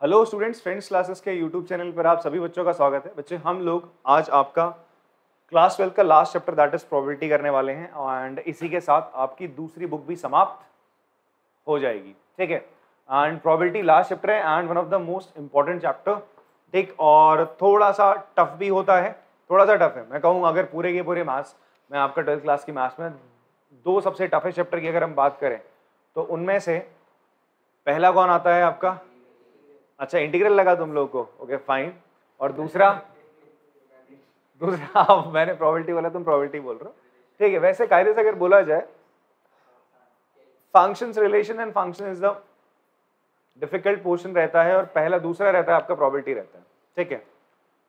Hello students, friends classes के YouTube channel पर आप सभी बच्चों का स्वागत है। बच्चे, हम लोग आज आपका क्लास 12 का last chapter that is probability करने वाले हैं एंड इसी के साथ आपकी दूसरी बुक भी समाप्त हो जाएगी। ठीक है, एंड प्रोबेबिलिटी लास्ट चैप्टर है and one of the most important chapter. ठीक, और थोड़ा सा टफ भी होता है, थोड़ा सा टफ है। मैं कहूँ अगर पूरे के पूरे मैथ्स में आपका 12th क्लास की मैथ्स में दो सबसे टफेस्ट चैप्टर की अगर हम बात करें तो उनमें से पहला कौन आता है आपका? अच्छा, इंटीग्रल लगा तुम लोग को, ओके फाइन। और दूसरा मैंने प्रोबेबिलिटी बोला, तुम प्रोबेबिलिटी बोल रहे हो। ठीक है, वैसे कायदे से अगर बोला जाए functions relation and function is the difficult portion रहता है और पहला दूसरा रहता है आपका प्रोबेबिलिटी रहता है। ठीक है,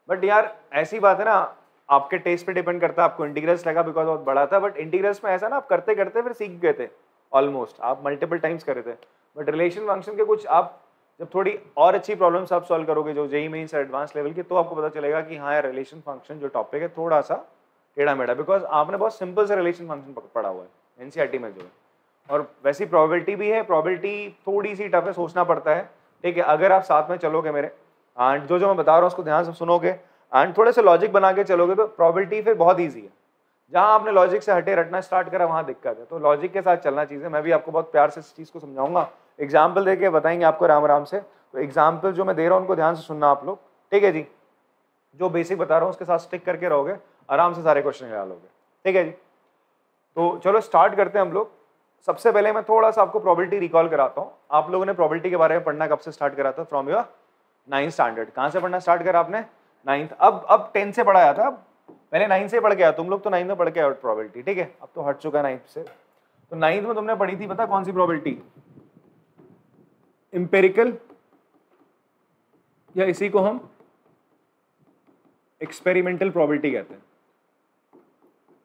बट यार ऐसी बात है ना, आपके टेस्ट पे डिपेंड करता है। आपको इंटीग्रल्स लगा बिकॉज बहुत बड़ा था, बट इंटीग्रल्स में ऐसा ना आप करते करते फिर सीख गए थे, ऑलमोस्ट आप मल्टीपल टाइम्स करे थे। बट रिलेशन फंक्शन के कुछ आप जब थोड़ी और अच्छी प्रॉब्लम्स आप सॉल्व करोगे जो जेईई मेंस एडवांस लेवल की, तो आपको पता चलेगा कि हाँ यार रिलेशन फंक्शन जो टॉपिक है थोड़ा सा टेढ़ा मेढ़ा, बिकॉज आपने बहुत सिंपल से रिलेशन फंक्शन पढ़ा हुआ है एनसीईआरटी में जो है। और वैसी प्रोबेबिलिटी भी है, प्रोबेबिलिटी थोड़ी सी टफ है, सोचना पड़ता है। ठीक है, अगर आप साथ में चलोगे मेरे एंड जो मैं बता रहा हूँ उसको ध्यान से सुनोगे एंड थोड़े से लॉजिक बना के चलोगे तो प्रोबेबिलिटी फिर बहुत ईजी है। जहाँ आपने लॉजिक से हटे रटना स्टार्ट करा वहाँ दिक्कत है, तो लॉजिक के साथ चलना चीज़ें। मैं भी आपको बहुत प्यार से इस चीज़ को समझाऊंगा, एग्जाम्पल देके बताएंगे आपको आराम आराम से। तो एग्जाम्पल जो मैं दे रहा हूँ उनको ध्यान से सुनना आप लोग। ठीक है जी, जो बेसिक बता रहा हूँ उसके साथ स्टिक करके रहोगे, आराम से सारे क्वेश्चन निकाल लोगे। ठीक है जी, तो चलो स्टार्ट करते हैं हम लोग। सबसे पहले मैं थोड़ा सा आपको प्रोबेबिलिटी रिकॉल कराता हूँ। आप लोगों ने प्रोबेबिलिटी के बारे में पढ़ना कब से स्टार्ट करा था? From your 9th standard. कहाँ से पढ़ना स्टार्ट करा आपने? 9th। अब 10 से पढ़ाया था, पहले 9 से पढ़ के आया तुम लोग, तो 9 में पढ़ के आया प्रोबेबिलिटी। ठीक है, अब तो हट चुका है 9 से। तो 9th में तुमने पढ़ी थी, पता कौन सी प्रोबेबिलिटी? इंपेरिकल, या इसी को हम एक्सपेरिमेंटल प्रोबेबिलिटी कहते हैं।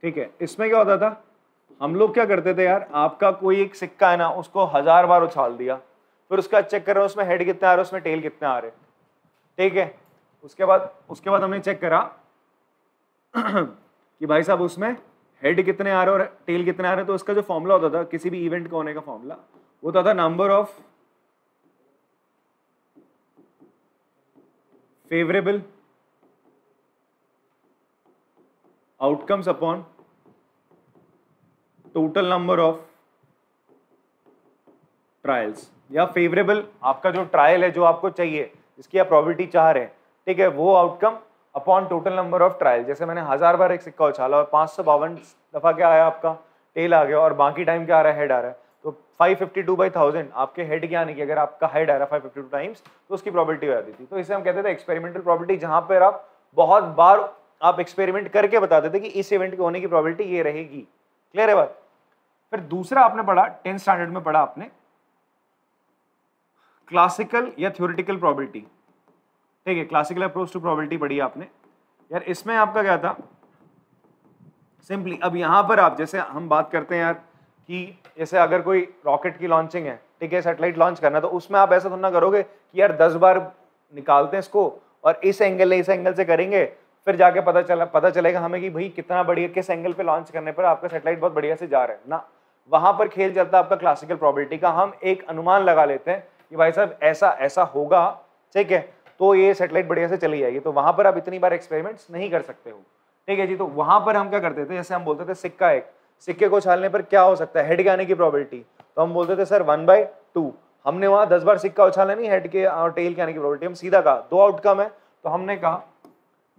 ठीक है, इसमें क्या होता था, हम लोग क्या करते थे यार, आपका कोई एक सिक्का है ना, उसको 1000 बार उछाल दिया, फिर उसका चेक कर रहे हो उसमें हेड कितने आ रहे, उसमें टेल कितने आ रहे। ठीक है, उसके बाद हमने चेक करा कि भाई साहब उसमें हेड कितने आ रहे और टेल कितने आ रहे। तो उसका जो फॉर्मूला होता था किसी भी इवेंट का होने का फॉर्मूला, वो होता था number of favourable outcomes upon total number of trials. या फेवरेबल आपका जो ट्रायल है जो आपको चाहिए, जिसकी आप प्रोबेबिलिटी चाह रहे हैं, ठीक है, वो outcome upon total number of trial. जैसे मैंने 1000 बार एक सिक्का उछाला और 552 दफा क्या आया आपका? टेल आ गया, और बाकी टाइम क्या आ रहा है? हेड आ रहा है। तो 552/1000 आपके हेड की आने की, अगर आपका हेड आ रहा है 552 टाइम्स, तो उसकी प्रोबेबिलिटी हो जाती थी। तो इसे हम कहते थे एक्सपेरिमेंटल प्रोबेबिलिटी, जहां पर आप बहुत बार आप एक्सपेरिमेंट करके बताते थे कि इस इवेंट के होने की प्रोबेबिलिटी ये रहेगी। क्लियर है बात? फिर दूसरा आपने पढ़ा 10th स्टैंडर्ड में, पढ़ा आपने क्लासिकल या थ्योरेटिकल प्रोबेबिलिटी। ठीक है, क्लासिकल अप्रोच टू प्रोबेबिलिटी पढ़ी आपने। यार इसमें आपका क्या था, सिंपली अब यहां पर आप जैसे हम बात करते हैं यार कि जैसे अगर कोई रॉकेट की लॉन्चिंग है, ठीक है, सैटेलाइट लॉन्च करना, तो उसमें आप ऐसा थोड़ा करोगे कि यार 10 बार निकालते हैं इसको और इस एंगल से करेंगे, फिर जाके पता चलेगा हमें कि भाई कितना बढ़िया, किस एंगल पे लॉन्च करने पर आपका सैटेलाइट बहुत बढ़िया से जा रहा है ना। वहां पर खेल चलता है आपका क्लासिकल प्रोबेबिलिटी का। हम एक अनुमान लगा लेते हैं कि भाई साहब ऐसा ऐसा होगा, ठीक है, तो ये सैटेलाइट बढ़िया से चली जाएगी। तो वहां पर आप इतनी बार एक्सपेरिमेंट्स नहीं कर सकते हो। ठीक है जी, तो वहां पर हम क्या करते थे, जैसे हम बोलते थे सिक्का, एक सिक्के को उछालने पर क्या हो सकता है? हेड के आने की प्रोबेबिलिटी। तो हम बोलते थे सर 1/2। हमने वहां 10 बार सिक्का उछाला नहीं, हेड के और टेल के आने की प्रोबेबिलिटी। हम सीधा कहा दो आउटकम है, तो हमने कहा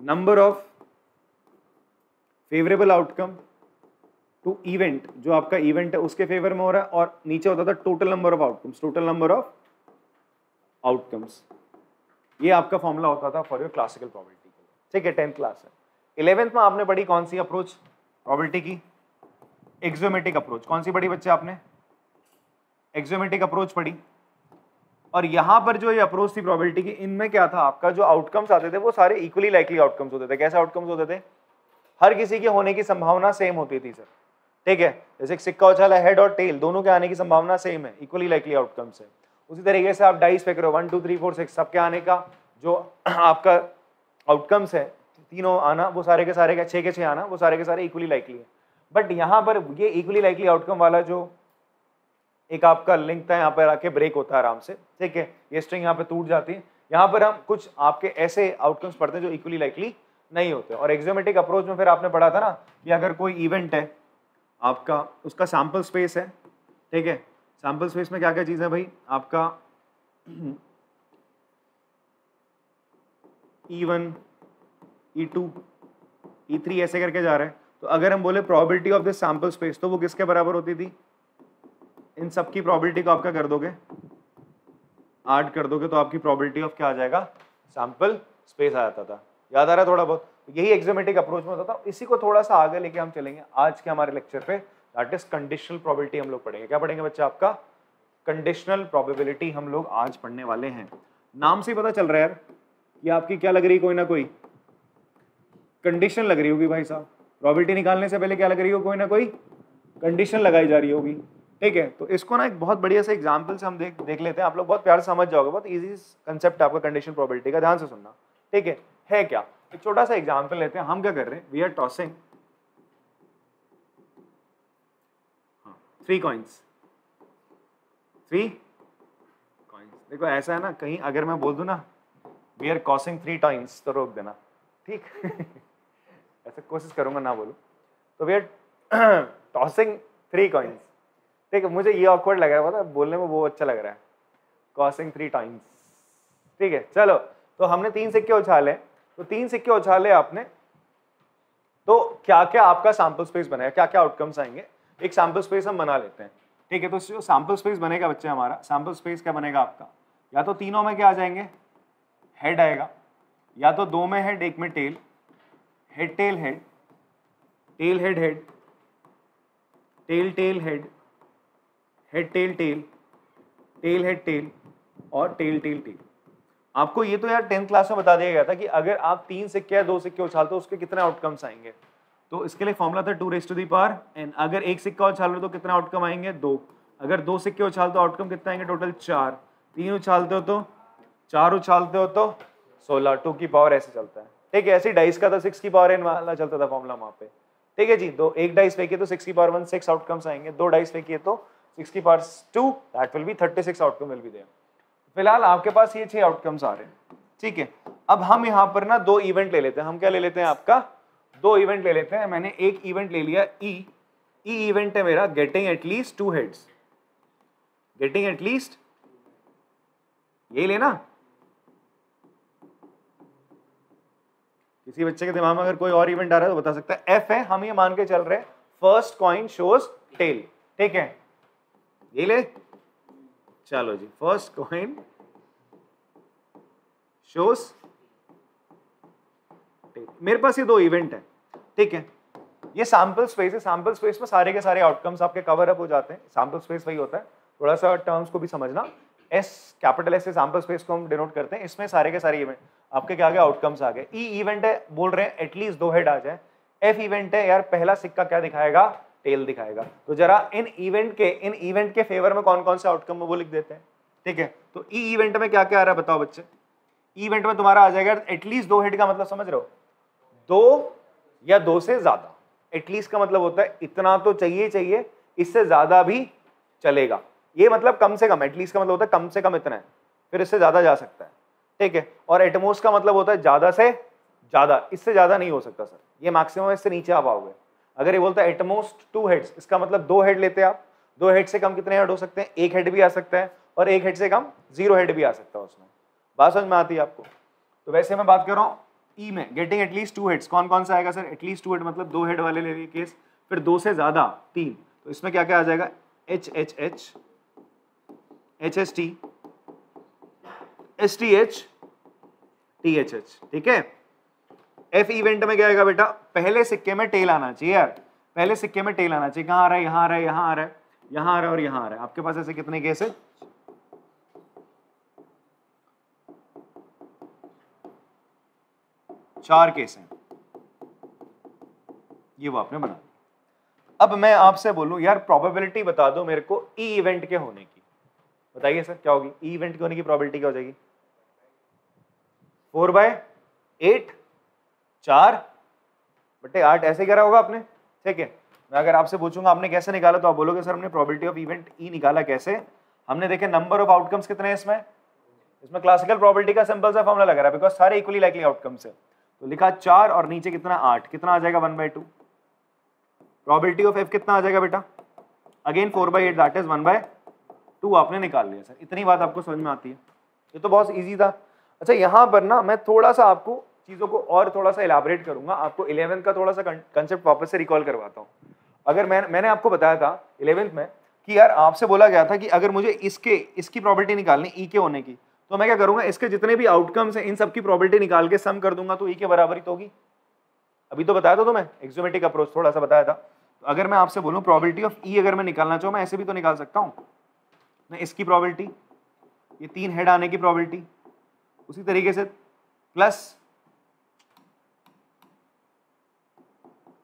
number of favourable outcome to event, जो आपका इवेंट है उसके फेवर में हो रहा है, और नीचे होता था total number of outcomes, total number of outcomes. ये आपका फॉर्मूला होता था फॉर योर क्लासिकल प्रोबेबिलिटी। ठीक है, 10th क्लास है। 11th में आपने पढ़ी कौन सी अप्रोच प्रोबेबिलिटी की? एक्सोमेट्रिक अप्रोच। कौन सी पढ़ी बच्चे आपने? एक्सोमेट्रिक अप्रोच पढ़ी। और यहां पर जो ये अप्रोच थी प्रोबेबिलिटी की, इनमें क्या था, आपका जो आउटकम्स आते थे वो सारे इक्वली लाइकली आउटकम्स होते थे। कैसे आउटकम्स होते थे? हर किसी के होने की संभावना सेम होती थी सर। ठीक है, जैसे सिक्का उछाला, हेड और टेल दोनों के आने की संभावना सेम है, इक्वली लाइकली आउटकम्स है। उसी तरीके से आप डाइस फेंक रहे हो, 1 2 3 4 6, सबके आने का जो आपका आउटकम्स है, तीनों आना, वो सारे के सारे का 6 के 6 आना, वो सारे के सारे इक्वली लाइकली है। बट यहाँ पर ये इक्वली लाइकली आउटकम वाला जो एक आपका लिंक था, यहाँ पर आके ब्रेक होता है आराम से। ठीक है, ये स्ट्रिंग यहाँ पे टूट जाती है, यहाँ पर हम कुछ आपके ऐसे आउटकम्स पढ़ते हैं जो इक्वली लाइकली नहीं होते। और एक्सियोमेटिक अप्रोच में फिर आपने पढ़ा था ना कि अगर कोई इवेंट है आपका, उसका सैंपल स्पेस है, ठीक है, सैंपल स्पेस में क्या क्या चीज़ है भाई, आपका E1 E2 E3 ऐसे करके जा रहे हैं। तो अगर हम बोले probability of this sample space, तो वो किसके बराबर होती थी, इन सब की प्रोबेबिलिटी को आपका कर दोगे, ऐड कर दोगे, तो आपकी प्रोबेबिलिटी ऑफ क्या आ जाएगा, सैंपल स्पेस आ जाता था। याद आ रहा है थोड़ा बहुत? यही एक्सियोमेटिक अप्रोच में होता था। इसी को थोड़ा सा आगे लेके हम चलेंगे आज के हमारे लेक्चर पे, दैट इज कंडीशनल प्रोबेबिलिटी हम लोग पढ़ेंगे। क्या पढ़ेंगे बच्चे? आपका कंडीशनल प्रोबेबिलिटी हम लोग आज पढ़ने वाले हैं। नाम से ही पता चल रहा है यार कि आपकी क्या लग रही है, कोई ना कोई कंडीशन लग रही होगी भाई साहब। प्रोबेबिलिटी निकालने से पहले क्या लग रही हो, कोई ना कोई कंडीशन लगाई जा रही होगी, ठीक है। तो इसको ना एक बहुत बढ़िया से एग्जांपल से हम देख लेते हैं, आप लोग बहुत प्यार से समझ जाओगे। बहुत इजी कंसेप्ट है आपका कंडीशन प्रोबेबिलिटी का, ध्यान से सुनना, ठीक है क्या? एक छोटा सा एग्जांपल लेते हैं। हम क्या कर रहे हैं, वी आर टॉसिंग 3 कॉइन्स। देखो ऐसा है ना, कहीं अगर मैं बोल दूं ना वी आर टॉसिंग 3 टॉइंस तो रोक देना, ठीक ऐसे कोशिश करूंगा ना बोलूं। तो वी आर टॉसिंग 3 कॉइन्स, ठीक है। मुझे ये ऑकवर्ड लग रहा है, पता है, बोलने में वो अच्छा लग रहा है, टॉसिंग 3 टाइम्स, ठीक है। चलो, तो हमने 3 सिक्के उछाले, तो 3 सिक्के उछाले आपने, तो क्या क्या आपका सैंपल स्पेस बनेगा, क्या क्या आउटकम्स आएंगे, एक सैंपल स्पेस हम बना लेते हैं, ठीक है। तो जो सैंपल स्पेस बनेगा बच्चे हमारा, सैंपल स्पेस क्या बनेगा आपका, या तो तीनों में क्या आ जाएंगे, हेड आएगा, या तो 2 में हेड, 1 में tail, head tail head, tail head head, tail tail head, head tail tail, tail head tail, और टेल टेल टेल। आपको ये तो यार 10th क्लास में बता दिया गया था कि अगर आप 3 सिक्के या 2 सिक्के उछालते हो उसके कितने आउटकम्स आएंगे। तो इसके लिए फॉर्मूला था 2n। अगर एक सिक्का उछाल तो कितना आउटकम आएंगे, 2। अगर 2 सिक्के उछालते हो आउटकम कितना आएंगे, टोटल 4। 3 उछालते हो तो 4 उछालते हो तो 16, 2 की पावर ऐसे चलता है, ठीक है। ऐसे डाइस का तो 6 की पावर n वाला चलता था फॉर्मूला वहां पे, ठीक है जी। तो एक डाइस फेंकिए तो 6 की पावर 1 6 आउटकम्स आएंगे, 2 डाइस फेंकिए तो 6 की power 2, that will be 36 outcome will be there. फिलहाल आपके पास ये 6 आउटकम्स आ रहे हैं, ठीक है। अब हम यहाँ पर ना 2 इवेंट ले लेते हैं। हम क्या ले लेते हैं, आपका 2 इवेंट ले लेते हैं। मैंने एक इवेंट ले लिया ई इवेंट है मेरा getting at least 2 heads, getting at least, यही लेना। किसी बच्चे के दिमाग में अगर कोई और इवेंट आ रहा है तो बता सकता है। एफ है, हम ये मान के चल रहे हैं फर्स्ट कॉइन शोज टेल, ठीक है, ये ले, चलो जी, फर्स्ट कॉइन शोज टेल। मेरे पास ये 2 इवेंट है, ठीक है। ये सैंपल स्पेस है, सैंपल स्पेस में सारे के सारे आउटकम्स आपके कवर अप हो जाते हैं। सैंपल स्पेस वही होता है, थोड़ा सा टर्म्स को भी समझना। एस, कैपिटल एस से सैंपल स्पेस को हम डिनोट करते हैं। इसमें सारे के सारे इवेंट आपके क्या गए, आउटकम्स आ गए। ई इवेंट है, बोल रहे हैं एटलीस्ट 2 हेड आ जाए। एफ इवेंट है, यार पहला सिक्का क्या दिखाएगा, टेल दिखाएगा। तो जरा इन इवेंट के फेवर में कौन कौन से आउटकम है वो लिख देते हैं, ठीक है। तो ई इवेंट में क्या क्या आ रहा है बताओ बच्चे। ई इवेंट में तुम्हारा आ जाएगा एटलीस्ट 2 हेड का मतलब समझ रहे हो, 2 या 2 से ज्यादा। एटलीस्ट का मतलब होता है इतना तो चाहिए, इससे ज्यादा भी चलेगा। ये मतलब कम से कम, एटलीस्ट का मतलब होता है कम से कम इतना है, फिर इससे ज्यादा जा सकता है, ठीक है। और एटमोस्ट का मतलब होता है ज्यादा से ज्यादा, इससे ज्यादा नहीं हो सकता सर, ये मैक्सिमम, इससे नीचे आप आओगे। अगर ये बोलता है एटमोस्ट 2 हेड्स, इसका मतलब 2 हेड लेते हैं आप। 2 हेड से कम कितने हेड हो सकते हैं, 1 हेड भी आ सकता है, और 1 हेड से कम 0 हेड भी आ सकता है उसमें। बात समझ में आती है आपको? तो वैसे मैं बात कर रहा हूँ ई में गेटिंग एटलीस्ट 2 हेड्स, कौन कौन सा आएगा सर, एटलीस्ट 2 हेड मतलब 2 हेड वाले ले लिए केस, फिर 2 से ज्यादा 3। तो इसमें क्या क्या आ जाएगा, H H H, H S T, S T H, T H H, ठीक है। एफ इवेंट में क्या आएगा बेटा, पहले सिक्के में टेल आना चाहिए यार, पहले सिक्के में टेल आना चाहिए। कहाँ आ रहा है, यहाँ आ रहा है, यहाँ आ रहा है, यहाँ आ रहा है और यहाँ आ रहा है। आपके पास ऐसे कितने केस है, 4 केस हैं, ये वो आपने बना। अब मैं आपसे बोलूं यार प्रोबेबिलिटी बता दो मेरे को ई इवेंट के होने की, बताइए सर क्या होगी, ई इवेंट के होने की प्रोबेबिलिटी क्या हो जाएगी, 4/8, 4/8 ऐसे करा होगा आपने, ठीक है। मैं अगर आपसे पूछूंगा आपने कैसे निकाला तो आप बोलोगे सर हमने प्रोबेबिलिटी ऑफ इवेंट ई निकाला कैसे। हमने देखे नंबर ऑफ आउटकम्स कितने हैं इसमें, इसमें क्लासिकल प्रोबेबिलिटी का सिंपल सा फॉर्मूला लग रहा है बिकॉज सारे इक्वली लाइकली आउटकम्स है। तो लिखा 4 और नीचे कितना 8, कितना आ जाएगा 1/2। प्रोबेबिलिटी ऑफ f कितना आ जाएगा बेटा, अगेन 4/8 दैट इज 1/2 आपने निकाल लिया सर। इतनी बात आपको समझ में आती है, ये तो बहुत इजी था। अच्छा यहाँ पर ना मैं थोड़ा सा आपको चीज़ों को और थोड़ा सा इलाबरेट करूंगा, आपको 11th का थोड़ा सा कंसेप्ट वापस से रिकॉल करवाता हूँ। अगर मैंने आपको बताया था 11th में कि यार आपसे बोला गया था कि अगर मुझे इसकी प्रोबेबिलिटी निकालनी ई के होने की, तो मैं क्या करूंगा, इसके जितने भी आउटकम्स हैं इन सब की प्रोबेबिलिटी निकाल के सम कर दूंगा तो ई के बराबर ही तो होगी। अभी तो बताया था तुम्हें एक्सोमेट्रिक अप्रोच थोड़ा सा बताया था। तो अगर मैं आपसे बोलूं प्रोबेबिलिटी ऑफ ई अगर मैं निकालना चाहूँ, मैं ऐसे भी तो निकाल सकता हूँ, मैं इसकी प्रोबेबिलिटी, ये 3 हेड आने की प्रोबेबिलिटी, उसी तरीके से प्लस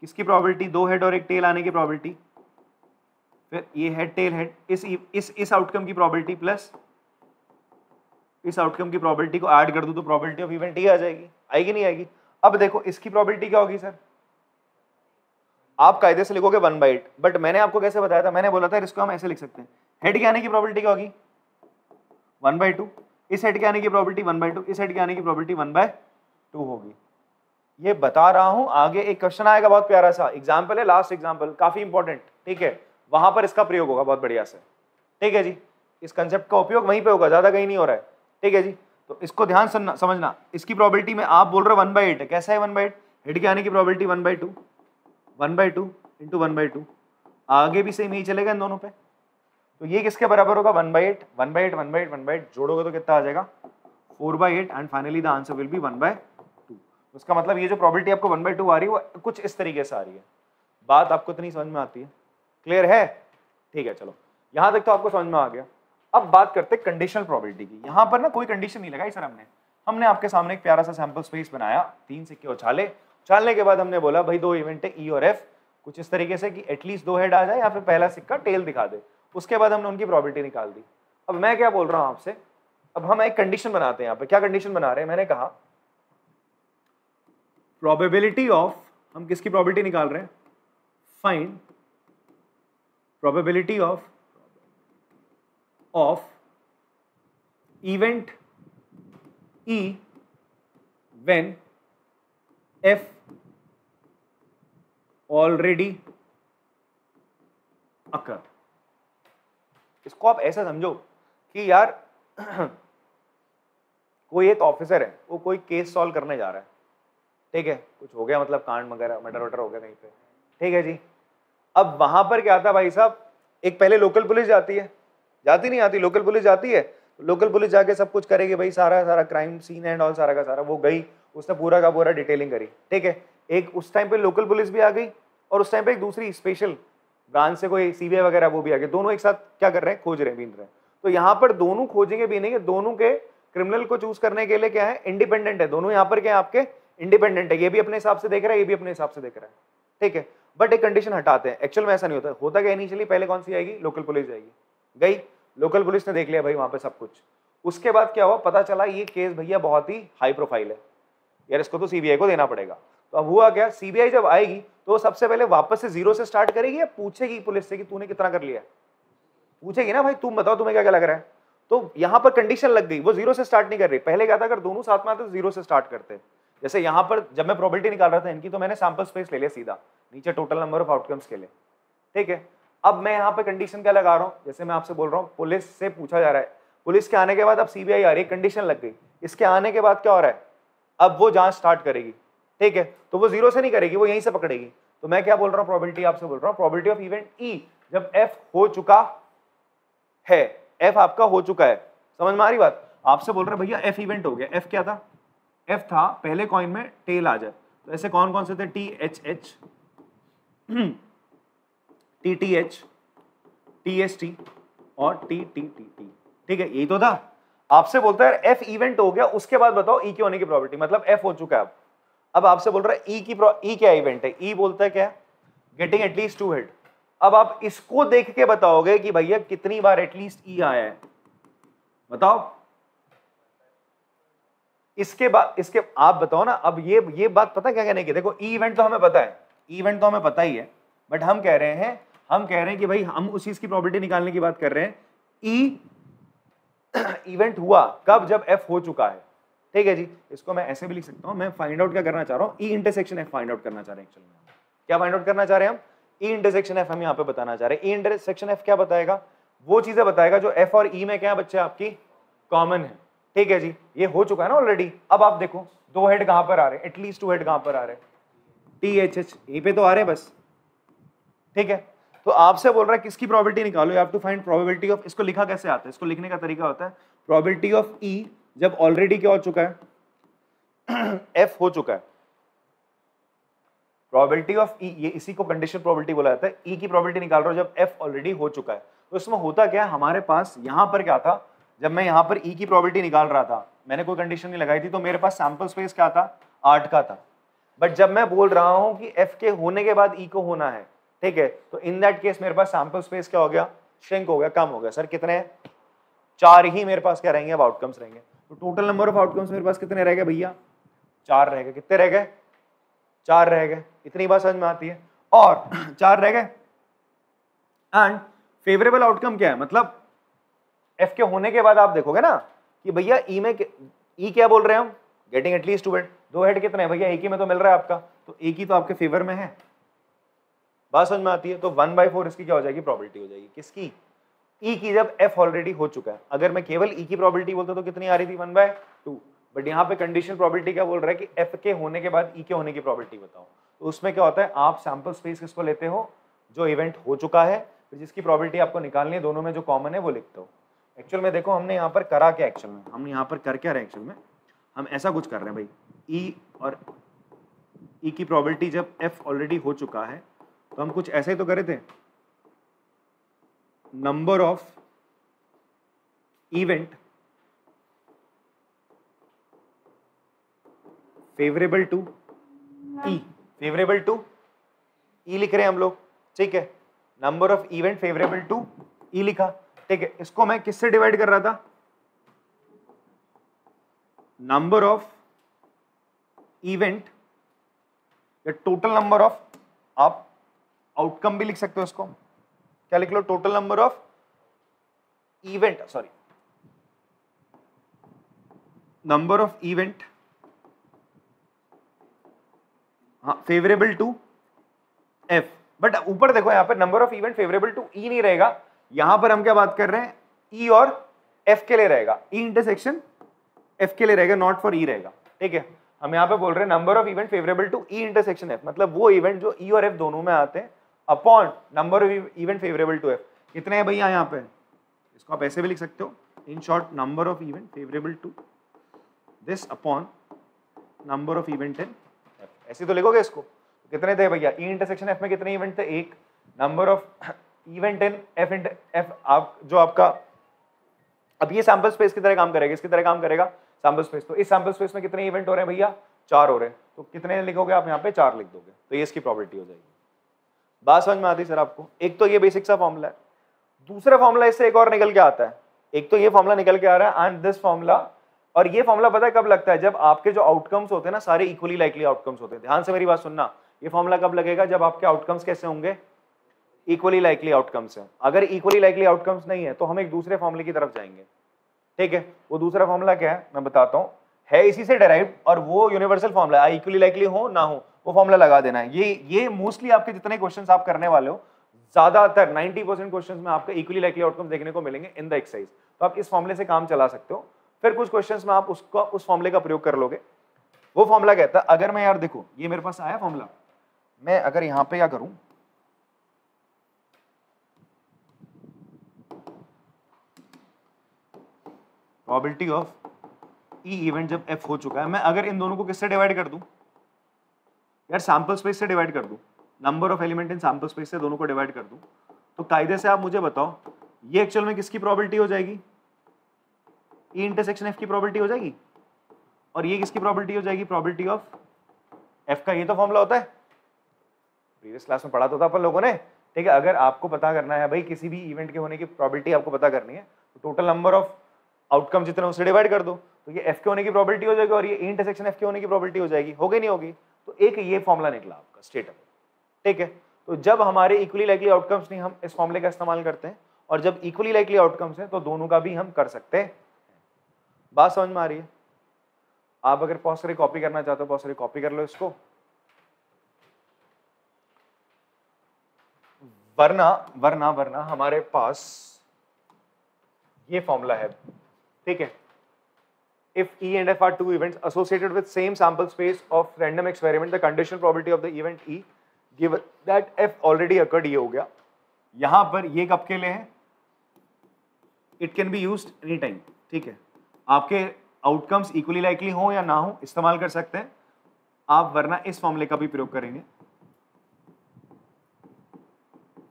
किसकी प्रोबेबिलिटी, 2 हेड और 1 टेल आने की प्रोबेबिलिटी, फिर ये हेड टेल हेड, इस आउटकम की प्रोबेबिलिटी प्लस इस आउटकम की प्रोबेबिलिटी को ऐड कर दूं तो प्रोबेबिलिटी ऑफ इवेंट ही आ जाएगी। आएगी नहीं आएगी? अब देखो इसकी प्रोबेबिलिटी क्या होगी सर, आप कायदे से लिखोगे 1/8, बट मैंने आपको कैसे बताया था, मैंने बोला था इसको हम ऐसे लिख सकते हैं, हेड के आने की प्रोबेबिलिटी क्या होगी 1/2, इस हेड के आने की प्रोबेबिलिटी 1/2, इस हेड के आने की प्रोबेबिलिटी 1/2 होगी। ये बता रहा हूं, आगे एक क्वेश्चन आएगा बहुत प्यारा सा, एग्जाम्पल है, लास्ट एग्जाम्पल, काफी इंपॉर्टेंट, ठीक है, वहां पर इसका प्रयोग होगा बहुत बढ़िया से, ठीक है जी। इस कंसेप्ट का उपयोग वहीं पे होगा, ज्यादा कहीं नहीं हो रहा है, ठीक है जी। तो इसको ध्यान से समझना, इसकी प्रोबेबिलिटी में आप बोल रहे हो 1/8 है, कैसा है 1/8, हेड के आने की प्रोबेबिलिटी 1/2, 1/2 इंटू 1/2, आगे भी सेम यही चलेगा इन दोनों पे। तो ये किसके बराबर होगा 1/8, 1/8, 1/8, 1/8 जोड़ोगे तो कितना आ जाएगा 4/8 and finally the answer will be 1/2। उसका मतलब ये जो प्रोबेबिलिटी आपको 1/2 आ रही है वो कुछ इस तरीके से आ रही है। बात आपको इतनी समझ में आती है, क्लियर है? ठीक है, चलो यहां तक तो आपको समझ में आ गया। अब बात करते हैं कंडीशनल प्रोबेबिलिटी की। यहां पर ना कोई कंडीशन नहीं लगाई सर, हमने आपके सामने एक प्यारा सा सैंपल स्पेस बनाया, 3 सिक्के उछालने के बाद हमने बोला भाई 2 इवेंट है ई और एफ, कुछ इस तरीके से कि एटलीस्ट 2 हेड आ जाए या फिर पहला सिक्का टेल दिखा दे, उसके बाद हमने उनकी प्रोबेबिलिटी निकाल दी। अब मैं क्या बोल रहा हूं आपसे, अब हम एक कंडीशन बनाते हैं यहाँ पे। क्या कंडीशन बना रहे हैं, मैंने कहा प्रोबेबिलिटी ऑफ, हम किसकी प्रोबेबिलिटी निकाल रहे हैं, find probability of event E when F already occur। इसको आप ऐसा समझो कि यार कोई एक ऑफिसर है, वो कोई केस सॉल्व करने जा रहा है, ठीक है, कुछ हो गया मतलब कांड वगैरह मर्डर वर्डर हो गया कहीं पे, ठीक है जी। अब वहां पर क्या आता भाई साहब, एक पहले लोकल पुलिस जाती है, जाती नहीं आती, लोकल पुलिस जाती है, लोकल पुलिस जाके सब कुछ करेगी भाई, सारा क्राइम सीन एंड ऑल सारा का सारा, वो गई, उसने पूरा का पूरा डिटेलिंग करी, ठीक है। एक उस टाइम पे लोकल पुलिस भी आ गई और उस टाइम पे एक दूसरी स्पेशल ब्रांच से कोई सीबीआई वगैरह वो भी आ गए, दोनों एक साथ क्या कर रहे हैं, खोज रहे हैं, बीन रहे हैं। तो यहाँ पर दोनों खोजेंगे बीनेंगे, दोनों के क्रिमिनल को चूज करने के लिए क्या है, इंडिपेंडेंट है दोनों, यहाँ पर क्या है आपके इंडिपेंडेंट है, ये भी अपने हिसाब से देख रहा है, ये भी अपने हिसाब से देख रहा है, ठीक है। बट एक कंडीशन हटाते हैं, एक्चुअल में ऐसा नहीं होता, होता क्या इनिशियली पहले कौन सी आएगी, लोकल पुलिस जाएगी, गई लोकल पुलिस ने देख लिया भाई वहां पे सब कुछ, उसके बाद क्या हुआ, पता चला ये केस भैया बहुत ही हाई प्रोफाइल है यार, इसको तो सीबीआई को देना पड़ेगा। तो अब हुआ क्या, सीबीआई जब आएगी तो सबसे पहले वापस से 0 से स्टार्ट करेगी या पूछेगी पुलिस से कि तूने कितना कर लिया, पूछेगी ना भाई तुम बताओ तुम्हें क्या क्या लग रहा है। तो यहाँ पर कंडीशन लग गई, वो 0 से स्टार्ट नहीं कर रही। पहले क्या था, अगर दोनों साथ में आते तो 0 से स्टार्ट करते। जैसे यहाँ पर जब मैं प्रोबेबिलिटी निकाल रहा था इनकी, तो मैंने सैंपल स्पेस ले लिया सीधा नीचे टोटल नंबर ऑफ आउटकम्स के लिए, ठीक है। अब मैं यहाँ पे कंडीशन क्या लगा रहा हूँ, जैसे मैं आपसे बोल रहा हूँ पुलिस से पूछा जा रहा है, पुलिस के आने के बाद अब सीबीआई आ रही है, कंडीशन लग गई, इसके आने के बाद क्या हो रहा है, अब वो जांच स्टार्ट करेगी, ठीक है। तो वो 0 से नहीं करेगी, वो यहीं से पकड़ेगी। तो मैं क्या बोल रहा हूँ, प्रोबेबिलिटी आपसे बोल रहा हूँ, प्रोबेबिलिटी ऑफ इवेंट ई जब एफ हो चुका है, एफ आपका हो चुका है, समझ में आ रही बात, आपसे बोल रहे भैया एफ इवेंट हो गया। एफ क्या था, एफ था पहले कॉइन में टेल आ जाए, तो ऐसे कौन कौन से थे, T H H, T T H, T S T और टी टी टी टी, ठीक है, यही तो था। आपसे बोलता है एफ इवेंट हो गया, उसके बाद बताओ ई के होने की प्रोबेबिलिटी, मतलब एफ हो चुका है। अब आपसे बोल रहा है ई क्या इवेंट है, ई बोलता है क्या, गेटिंग एटलीस्ट 2 हेड। अब आप इसको देख के बताओगे कि भैया कितनी बार एटलीस्ट ई आया है, बताओ। इसके बाद इसके आप बताओ ना। अब ये बात पता क्या कहने की, देखो ई इवेंट तो हमें पता है, ई इवेंट तो हमें पता ही है, बट हम कह रहे हैं कि भाई हम उस चीज की प्रोबेबिलिटी निकालने की बात कर रहे हैं, ई इवेंट हुआ कब, जब एफ हो चुका है, ठीक है जी। इसको मैं ऐसे भी लिख सकता हूं, मैं फाइंड आउट क्या करना चाह रहा हूं, ई इंटरसेक्शन एफ फाइंड आउट करना चाह रहे हैं एक्चुअली में। क्या फाइंड आउट करना चाह रहे हैं हम, ई इंटरसेक्शन एफ हम यहाँ पे बताना चाह रहे हैं। ई इंटरसेक्शन एफ क्या बताएगा, वो चीजें बताएगा जो एफ और ई में क्या बच्चे आपकी कॉमन है, ठीक है जी। ये हो चुका है ना ऑलरेडी। अब आप देखो दो हेड कहां पर आ रहे हैं, एटलीस्ट 2 हेड कहां पर आ रहे हैं, टी एच एच ए पे तो आ रहे हैं बस, ठीक है। तो आपसे बोल रहा है किसकी प्रोबेबिलिटी निकालो, you have to find probability of, इसको लिखा कैसे आता है, इसको लिखने का तरीका होता है प्रोबेबिलिटी ऑफ ई जब ऑलरेडी क्या हो चुका है, एफ हो चुका है। प्रोबेबिलिटी ऑफ ई, ये इसी को कंडीशन प्रोबेबिलिटी बोला जाता है। ई की प्रोबेबिलिटी निकाल रहा हूं जब एफ ऑलरेडी हो चुका है। तो इसमें होता क्या है, हमारे पास यहां पर क्या था, जब मैं यहां पर ई की प्रोबेबिलिटी निकाल रहा था, मैंने कोई कंडीशन नहीं लगाई थी, तो मेरे पास सैंपल स्पेस क्या था, 8 का था। बट जब मैं बोल रहा हूं कि एफ के होने के बाद ई को होना है, ठीक है, तो इन दैट केस मेरे पास सैंपल स्पेस क्या हो गया, श्रिंक हो गया, कम हो गया। सर कितने, 4 ही मेरे पास क्या रहेंगे, अब आउटकम्स रहेंगे। तो टोटल नंबर ऑफ आउटकम्स मेरे पास कितने रह गए भैया, 4 रह गए। कितने रह गए, 4 रह गए। इतनी बात समझ में आती है, और 4 रह गए। एंड फेवरेबल आउटकम क्या है, मतलब एफ के होने के बाद आप देखोगे ना कि भैया ई में, ई क्या बोल रहे हैं हम, गेटिंग एटलीस्ट 2 हेड। 2 हेड कितने हैं भैया, एक ही में तो मिल रहा है आपका, तो एक ही तो आपके फेवर में है। बात समझ में आती है। तो 1/4 इसकी क्या हो जाएगी, प्रोबेबिलिटी हो जाएगी किसकी, ई की, जब एफ ऑलरेडी हो चुका है। अगर मैं केवल ई की प्रोबेबिलिटी बोलता तो कितनी आ रही थी, 1/2। बट यहाँ पे कंडीशन प्रोबेबिलिटी क्या बोल रहा है कि एफ के होने के बाद ई के होने की प्रोबेबिलिटी बताओ। तो उसमें क्या होता है, आप सैंपल स्पेस किसको लेते हो, जो इवेंट हो चुका है, फिर जिसकी प्रोबेबिलिटी आपको निकालनी है, दोनों में जो कॉमन है वो लिखते हो। एक्चुअल में देखो हमने यहाँ पर करा क्या, एक्चुअल में हमने यहाँ पर कर क्या रहे, एक्चुअल में हम ऐसा कुछ कर रहे हैं भाई, ई और ई की प्रोबेबिलिटी जब एफ ऑलरेडी हो चुका है, तो हम कुछ ऐसे ही तो करे थे, number of event favourable to E, favourable to E लिख रहे हैं हम लोग, ठीक है। Number of event favourable to E लिखा, ठीक है। इसको मैं किससे डिवाइड कर रहा था, नंबर ऑफ इवेंट या टोटल नंबर ऑफ, आप आउटकम भी लिख सकते हो इसको, क्या लिख लो, total number of event, sorry number of event, हाँ, फेवरेबल टू एफ। बट ऊपर देखो यहाँ पर number of event favourable to E नहीं रहेगा, यहां पर हम क्या बात कर रहे हैं, ई और एफ के लिए रहेगा, ई इंटरसेक्शन एफ के लिए रहेगा, नॉट फॉर ई रहेगा, ठीक है। हम यहाँ पे बोल रहे हैं number of event favourable to E intersection F, मतलब वो इवेंट जो ई और एफ दोनों में आते हैं, upon number of event favourable to F. कितने हैं भैया यहाँ पे, इसको आप ऐसे भी लिख सकते हो, in short number of event favourable to this upon number of event in F, ऐसे तो लिखोगे इसको। कितने थे भैया, ई इंटरसेक्शन एफ में कितने इवेंट थे, 1। Number of event in F आप जो आपका, अब ये सैंपल स्पेस की तरह काम करेगा, इसकी तरह काम करेगा सैंपल स्पेस। तो इस सैंपल स्पेस में कितने इवेंट हो रहे हैं भैया, 4 हो रहे हैं। तो कितने लिखोगे आप यहाँ पे, 4 लिख दोगे, तो ये इसकी प्रोबेबिलिटी हो जाएगी। बात समझ में आती है सर आपको। एक तो ये बेसिक सा फॉर्मूला है, दूसरा फॉर्मूला इससे एक और निकल के आता है। एक तो ये फॉर्मूला निकल के आ रहा है एंड दिस फॉर्मूला, और ये फॉर्मूला पता है कब लगता है, जब आपके जो आउटकम्स होते हैं ना सारे इक्वली लाइकली आउटकम्स होते हैं। ध्यान से मेरी बात सुनना, ये फॉर्मूला कब लगेगा, जब आपके आउटकम्स कैसे होंगे, इक्वली लाइकली आउटकम्स है। अगर इक्वली लाइकली आउटकम्स नहीं है तो हम एक दूसरे फॉर्मूले की तरफ जाएंगे, ठीक है। वो दूसरा फॉर्मूला क्या है मैं बताता हूँ, है इसी से डेराइव्ड, और वो यूनिवर्सल फॉर्मूला है, इक्वली लाइकली हो ना हो वो फॉर्मूला लगा देना है। ये मोस्टली आपके जितने क्वेश्चंस आप करने वाले हो, ज्यादातर 90% क्वेश्चंस में आपको इक्वली लाइकली आउटकम्स देखने को मिलेंगे इन द एक्सरसाइज। तो आप इस फॉर्मूले से काम चला सकते हो, फिर कुछ क्वेश्चंस में आप उसको उस फॉर्मूले का प्रयोग कर लोगे। वो फॉर्मूला कहता है, अगर मैं यार देखो ये मेरे पास आया फॉर्मूला, मैं अगर यहां पे क्या करूं, प्रोबेबिलिटी ऑफ ई इवेंट जब एफ हो चुका है, मैं अगर इन दोनों को किससे डिवाइड कर दूं यार, सैंपल स्पेस से डिवाइड कर दूं, number of element in sample space से दोनों को डिवाइड कर दूं, तो कायदे से आप मुझे बताओ ये एक्चुअल में किसकी प्रोबेबिलिटी हो जाएगी, ई इंटरसेक्शन एफ की प्रोबेबिलिटी हो जाएगी, और ये किसकी प्रोबेबिलिटी हो जाएगी, प्रोबेबिलिटी ऑफ एफ का। ये तो फॉर्मूला होता है, प्रीवियस क्लास में पढ़ा तो था अपन लोगों ने, ठीक है। अगर आपको पता करना है भाई किसी भी इवेंट के होने की प्रोबेबिलिटी आपको पता करनी है, तो टोटल नंबर ऑफ आउटकम जितने उससे डिवाइड कर दो, तो ये एफ के होने की प्रोबेबिलिटी हो जाएगी, और ये इंटरसेक्शन एफ के होने की प्रोबेबिलिटी हो जाएगी। हो गई नहीं होगी, तो एक ये फॉर्मूला निकला आपका स्ट्रेट अप, ठीक है। तो जब हमारे इक्वली लाइकली आउटकम्स नहीं, हम इस फॉर्मूले का इस्तेमाल करते हैं, और जब इक्वली लाइकली आउटकम्स है तो दोनों का भी हम कर सकते हैं। बात समझ में आ रही है? आप अगर पॉज करके कॉपी करना चाहते हो पॉज करके कॉपी कर लो इसको, वरना वरना वरना हमारे पास ये फॉर्मूला है, ठीक है। If E and F are two events associated with same sample space of random experiment, the conditional probability of the event E given that F already occurred, ये हो गया। यहां पर ये कब के लिए है? It can be used any time, ठीक है। आपके आउटकम्स इक्वली लाइकली हो या ना हो इस्तेमाल कर सकते हैं आप, वरना इस फॉर्मूले का भी प्रयोग करेंगे।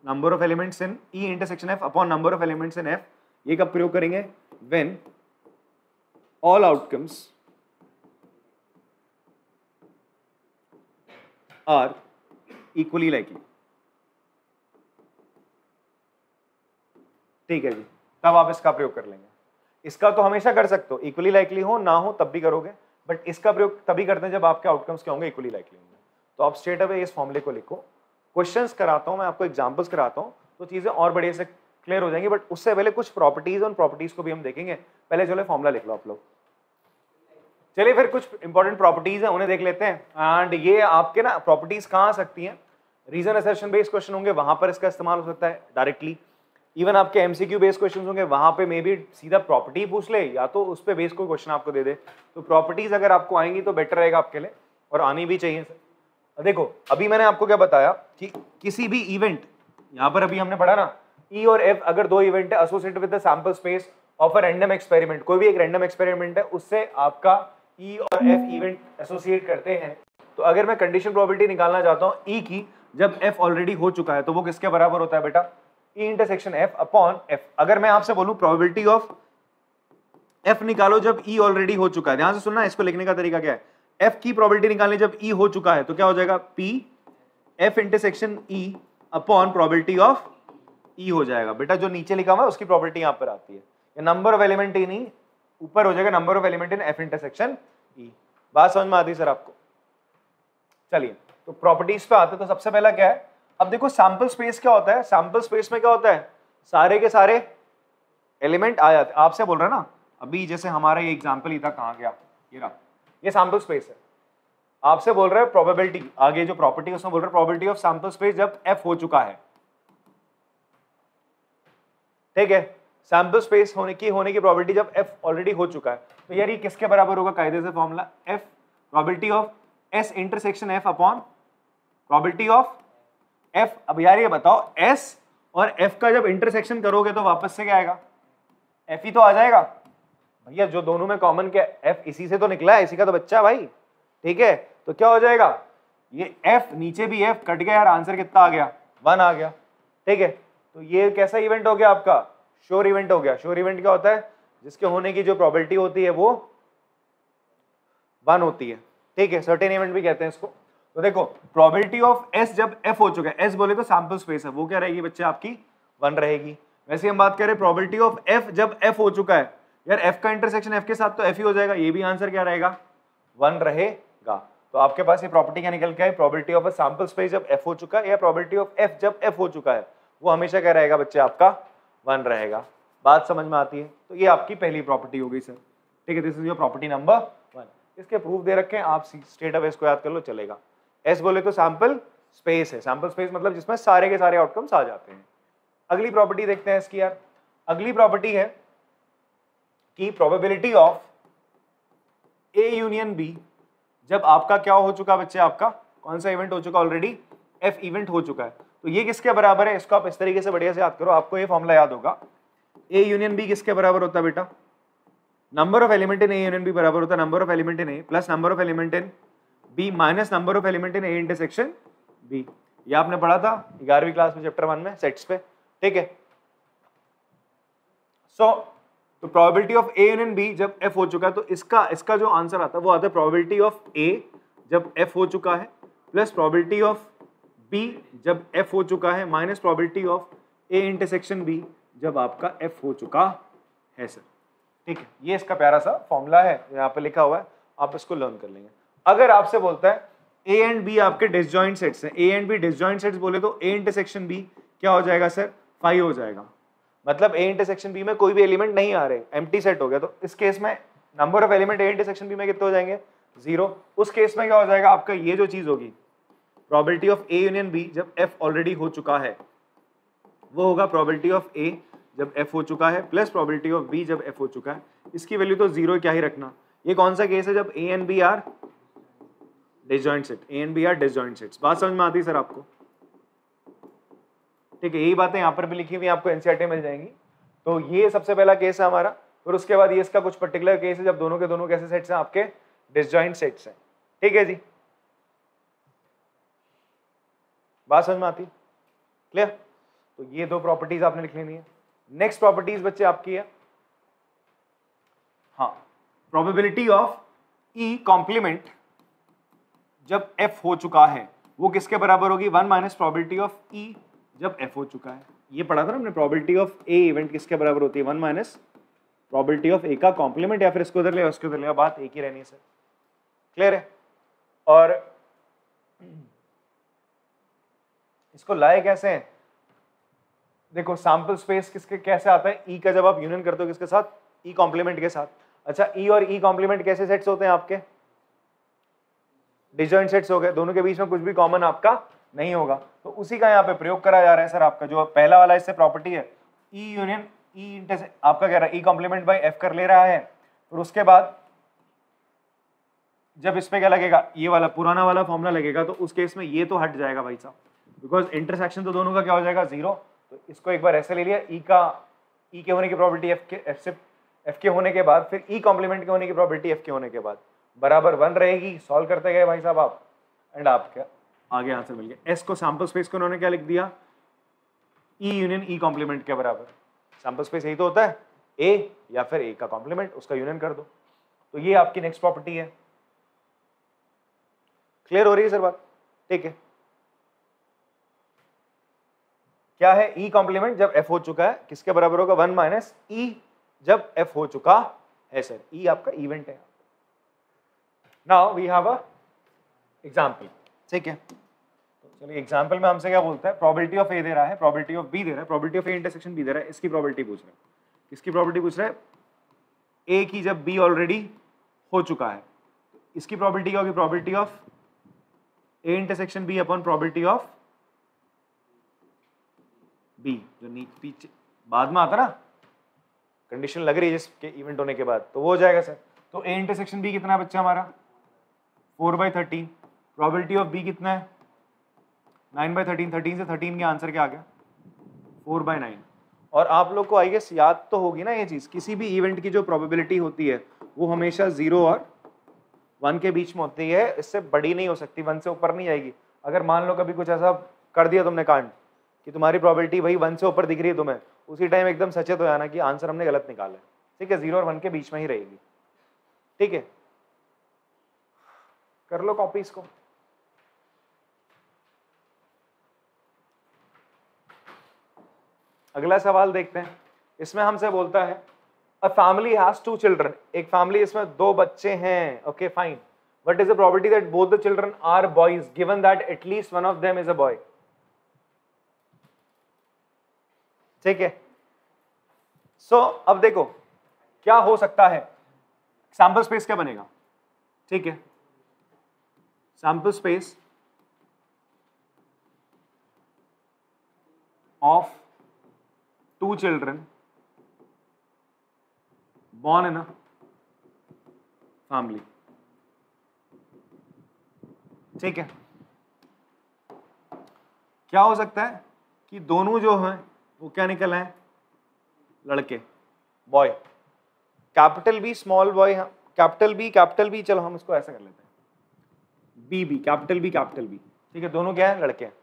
Number of elements in E intersection F upon number of elements in F, ये कब प्रयोग करेंगे? When all outcomes are equally likely, ठीक है जी, तब आप इसका प्रयोग कर लेंगे। इसका तो हमेशा कर सकते हो, इक्वली लाइकली हो ना हो तब भी करोगे, बट इसका प्रयोग तभी करते हैं जब आपके आउटकम्स क्या होंगे? इक्वली लाइकली होंगे। तो आप स्ट्रेट अवे इस फॉर्मूले को लिखो, क्वेश्चंस कराता हूं मैं आपको, एग्जांपल्स कराता हूं, तो चीजें और बढ़िया से क्लियर हो जाएंगी। बट उससे पहले कुछ प्रॉपर्टीज और प्रॉपर्टीज को भी हम देखेंगे। पहले चलो फॉर्मूला लिख लो आप लोग। चलिए फिर कुछ इंपॉर्टेंट प्रॉपर्टीज हैं उन्हें देख लेते हैं। एंड ये आपके ना प्रॉपर्टीज कहाँ आ सकती हैं? रीजन असर्शन बेस्ड क्वेश्चन होंगे वहां पर इसका इस्तेमाल हो सकता है डायरेक्टली। इवन आपके एमसीक्यू बेस्ड क्वेश्चन होंगे वहां पे मे बी सीधा प्रॉपर्टी पूछ ले या तो उस पे बेस्ड कोई क्वेश्चन आपको दे दे। तो प्रॉपर्टीज अगर आपको आएंगी तो बेटर रहेगा आपके लिए, और आनी भी चाहिए। देखो अभी मैंने आपको क्या बताया कि किसी भी इवेंट, यहाँ पर अभी हमने पढ़ा ना, ई और एफ अगर दो इवेंट है associated with the sample space of a random experiment, कोई भी एक रैंडम एक्सपेरिमेंट है उससे आपका ई और एफ इवेंट एसोसिएट करते हैं, तो अगर मैं कंडीशन प्रोबेबिलिटी निकालना चाहता हूँ ई की जब एफ ऑलरेडी हो चुका है, तो वो किसके बराबर होता है बेटा? ई इंटरसेक्शन एफ अपॉन एफ। अगर मैं आपसे बोलूं प्रोबेबिलिटी ऑफ एफ निकालो जब ई ऑलरेडी हो चुका है, ध्यान से सुनना, इसको लिखने का तरीका क्या है? एफ की प्रोबेबिलिटी निकालनी जब ई हो चुका है तो क्या हो जाएगा? P F intersection E upon probability of E हो जाएगा। बेटा जो नीचे लिखा हुआ है उसकी प्रोबेबिलिटी यहाँ पर आती है, नंबर ऑफ एलिमेंट इन ई ऊपर हो जाएगा number of element in F intersection ई। बात समझ में आती है सर आपको? चलिए तो प्रॉपर्टीज पे आते हैं। तो सबसे पहला क्या है? अब देखो सैंपल स्पेस क्या होता है? सैंपल स्पेस में क्या होता है? सारे के सारे एलिमेंट आ जाते हैं। आपसे बोल रहा है ना अभी, जैसे हमारा ये एग्जांपल ही था, कहाँ गया ये रहा, ये सैंपल स्पेस है। आपसे बोल रहा है प्रोबेबिलिटी, आगे जो प्रॉपर्टी उसमें बोल रहा है प्रोबेबिलिटी ऑफ सैंपल स्पेस जब एफ हो चुका है, ठीक है। सैंपल स्पेस होने की प्रोबेबिलिटी जब एफ ऑलरेडी हो चुका है, तो यार ये किसके बराबर होगा? कायदे से formula F probability of S intersection F upon probability of F. अब यार ये बताओ एस और एफ का जब इंटरसेक्शन करोगे तो वापस से क्या आएगा? एफ ही तो आ जाएगा भैया, जो दोनों में कॉमन क्या? एफ इसी से तो निकला है, इसी का तो बच्चा है भाई, ठीक है। तो क्या हो जाएगा? ये एफ नीचे भी एफ कट गया यार, आंसर कितना आ गया? 1 आ गया, ठीक है। तो ये कैसा इवेंट हो गया आपका? श्योर इवेंट हो गया। श्योर इवेंट क्या होता है? जिसके होने की जो प्रोबेबिलिटी होती है वो 1 होती है, ठीक है। सर्टेन इवेंट भी कहते हैं इसको। तो देखो प्रोबेबिलिटी ऑफ एस जब एफ हो चुका है, एस बोले तो सैंपल स्पेस है, वो क्या रहेगी बच्चे आपकी? 1 रहेगी। वैसे हम बात करें प्रोबेबिलिटी ऑफ एफ जब एफ हो चुका है, यार एफ का इंटरसेक्शन एफ के साथ तो एफ ही हो जाएगा, ये भी आंसर क्या रहेगा? 1 रहेगा। तो आपके पास ये प्रॉपर्टी क्या निकल के आई? Probability of a sample space जब एफ हो चुका है या प्रोबेबिलिटी ऑफ एफ जब एफ हो चुका है, वो हमेशा क्या रहेगा बच्चे? आपका 1 रहेगा। बात समझ में आती है? तो ये आपकी पहली प्रॉपर्टी हो गई सर, ठीक है। This is your property number 1। इसके प्रूफ दे रखे हैं, आप स्ट्रेट अवे इसको याद कर लो, चलेगा। एस बोले तो सैंपल स्पेस है, सैंपल स्पेस मतलब जिसमें सारे के सारे आउटकम्स आ जाते हैं। अगली प्रॉपर्टी देखते हैं इसकी यार। अगली प्रॉपर्टी है कि probability of A union B जब आपका क्या हो चुका बच्चे? आपका कौन सा इवेंट हो चुका? ऑलरेडी एफ इवेंट हो चुका है, तो ये किसके बराबर है? इसको आप इस तरीके से बढ़िया से याद करो, आपको ये फॉर्मूला याद होगा। ए यूनियन बी किसके बराबर होता है बेटा? Number of element in A union B बराबर होता है number of element in A plus number of element in B minus number of element in A intersection B. ये आपने पढ़ा था 11वीं क्लास में चैप्टर 1 में सेट्स पे, ठीक है। तो probability of A union B जब एफ हो चुका है, तो इसका जो आंसर आता है वो आता है प्रोबेबिलिटी ऑफ ए जब एफ हो चुका है प्लस प्रोबेबिलिटी ऑफ बी जब एफ हो चुका है minus probability of A intersection B जब आपका एफ हो चुका है सर, ठीक है। ये इसका प्यारा सा फॉर्मूला है, यहाँ पे लिखा हुआ है, आप इसको लर्न कर लेंगे। अगर आपसे बोलता है ए एंड बी आपके डिसजॉइंट सेट्स हैं, A and B disjoint sets बोले तो ए इंटरसेक्शन बी क्या हो जाएगा सर? 5 हो जाएगा। मतलब ए इंटरसेक्शन बी में कोई भी एलिमेंट नहीं आ रहे, एम्प्टी सेट हो गया। तो इस केस में number of element A intersection B में कितने हो जाएंगे, 0। उस केस में क्या हो जाएगा आपका, ये जो चीज होगी probability of A union B जब एफ ऑलरेडी हो चुका है, वो होगा प्रोबेबिलिटी ऑफ ए जब एफ हो चुका है प्लस प्रोबेबिलिटी ऑफ बी जब एफ हो चुका है। इसकी वैल्यू तो 0 क्या ही रखना। ये कौन सा केस है, जब A and B are disjoint set, A and B are disjoint sets. बात समझ में आती है सर आपको? ठीक है, यही बातें यहाँ पर भी लिखी हुई आपको एनसीईआरटी मिल जाएंगी। तो ये सबसे पहला केस है हमारा। फिर उसके बाद ये इसका कुछ पर्टिकुलर केस है जब दोनों के दोनों कैसे सेट्स हैं, आपके डिसजॉइंट सेट्स हैं। ठीक है जी, बात समझ में आती है? क्लियर? तो ये दो प्रॉपर्टीज आपने लिख लेनी है। नेक्स्ट प्रॉपर्टीज बच्चे आपकी है, हाँ, प्रोबेबिलिटी ऑफ ई कॉम्प्लीमेंट जब एफ हो चुका है वो किसके बराबर होगी, 1 माइनस प्रोबेबिलिटी ऑफ ई जब एफ हो चुका है। ये पढ़ा था ना हमने, प्रोबेबिलिटी ऑफ ए इवेंट किसके बराबर होती है, 1 माइनस प्रोबेबिलिटी ऑफ ए का कॉम्प्लीमेंट, या फिर इसको उधर ले उसको उधर ले, बात एक ही रहनी है सर। क्लियर है? और इसको लाए कैसे हैं, देखो सैंपल स्पेस किसके कैसे आता है, ई का जब आप यूनियन करते हो किसके साथ, ई कॉम्प्लीमेंट के साथ। अच्छा, ई और ई कॉम्प्लीमेंट कैसे सेट्स होते हैं आपके, डिसजॉइंट सेट्स हो गए, दोनों के बीच में कुछ भी कॉमन आपका नहीं होगा। तो उसी का यहाँ पे प्रयोग करा जा रहा है सर। आपका जो पहला वाला इससे प्रॉपर्टी है ई यूनियन ई इंटरसेक्ट, आपका कह रहा है ई कॉम्प्लीमेंट बाय एफ कर ले रहा है। फिर उसके बाद जब इस पे क्या लगेगा, ये वाला पुराना वाला फॉर्मूला लगेगा, तो उस केस में ये तो हट जाएगा भाई साहब, बिकॉज इंटरसेक्शन तो दोनों का क्या हो जाएगा, 0। तो इसको एक बार ऐसे ले लिया, ई का ई के होने की प्रोबेबिलिटी एफ के होने के बाद, फिर ई कॉम्प्लीमेंट के होने की प्रोबेबिलिटी एफ के होने के बाद बराबर 1 रहेगी। सॉल्व करते गए भाई साहब आप, एंड आपके आगे आंसर मिल गया। एस को सैंपल स्पेस को उन्होंने क्या लिख दिया, ई यूनियन ई कॉम्प्लीमेंट के बराबर। सैंपल स्पेस यही तो होता है, ए या फिर ए का कॉम्प्लीमेंट, उसका यूनियन कर दो। तो ये आपकी नेक्स्ट प्रॉपर्टी है। क्लियर हो रही है सर बात? ठीक है, क्या है, ई कॉम्प्लीमेंट जब एफ हो चुका है किसके बराबर होगा, 1 माइनस ई जब एफ हो चुका है सर। ई आपका इवेंट है। Now we have a example. ठीक है, तो चलिए एग्जांपल में हमसे क्या बोलता है, प्रोबेबिलिटी ऑफ ए दे रहा है, प्रोबेबिलिटी ऑफ बी दे रहा है, probability of A intersection B दे रहा है, इसकी प्रोबेबिलिटी पूछ रहा है। किसकी प्रोबेबिलिटी पूछ रहा है, ए की जब बी ऑलरेडी हो चुका है। इसकी प्रोबेबिलिटी क्या होगी, probability of A intersection B upon probability of B, जो पीछे बाद में आता ना, कंडीशन लग रही है जिसके इवेंट होने के बाद, तो वो हो जाएगा सर। तो ए इंटरसेक्शन बी कितना है बच्चा हमारा, 4/13। प्रोबेबिलिटी ऑफ बी कितना है, 9/13। 13 से 13 के आंसर क्या आ गया, 4/9। और आप लोग को आई गेस याद तो होगी ना ये चीज, किसी भी इवेंट की जो प्रोबेबिलिटी होती है वो हमेशा 0 और 1 के बीच में होती है, इससे बड़ी नहीं हो सकती, 1 से ऊपर नहीं जाएगी। अगर मान लो कभी कुछ ऐसा कर दिया तुमने कांड कि तुम्हारी प्रोबेबिलिटी भाई 1 से ऊपर दिख रही है तुम्हें, उसी टाइम एकदम सचेत हो जाना कि आंसर हमने गलत निकाला है। ठीक है, 0 और 1 के बीच में ही रहेगी। ठीक है, कर लो कॉपी इसको। अगला सवाल देखते हैं। इसमें हमसे बोलता है अ फैमिली हैज 2 चिल्ड्रन, एक फैमिली इसमें 2 बच्चे हैं। Okay fine, what is the probability that both the children are boys given that at least one of them is a boy. ठीक है, सो अब देखो क्या हो सकता है, सैंपल स्पेस क्या बनेगा। ठीक है, sample space of 2 children born in a family। ठीक है, क्या हो सकता है कि दोनों जो हैं वो क्या निकल आए, लड़के, boy. Capital B small boy, capital B, चलो हम इसको ऐसा कर लेते हैं, बी कैपिटल बी। ठीक है, दोनों क्या है, लड़के हैं।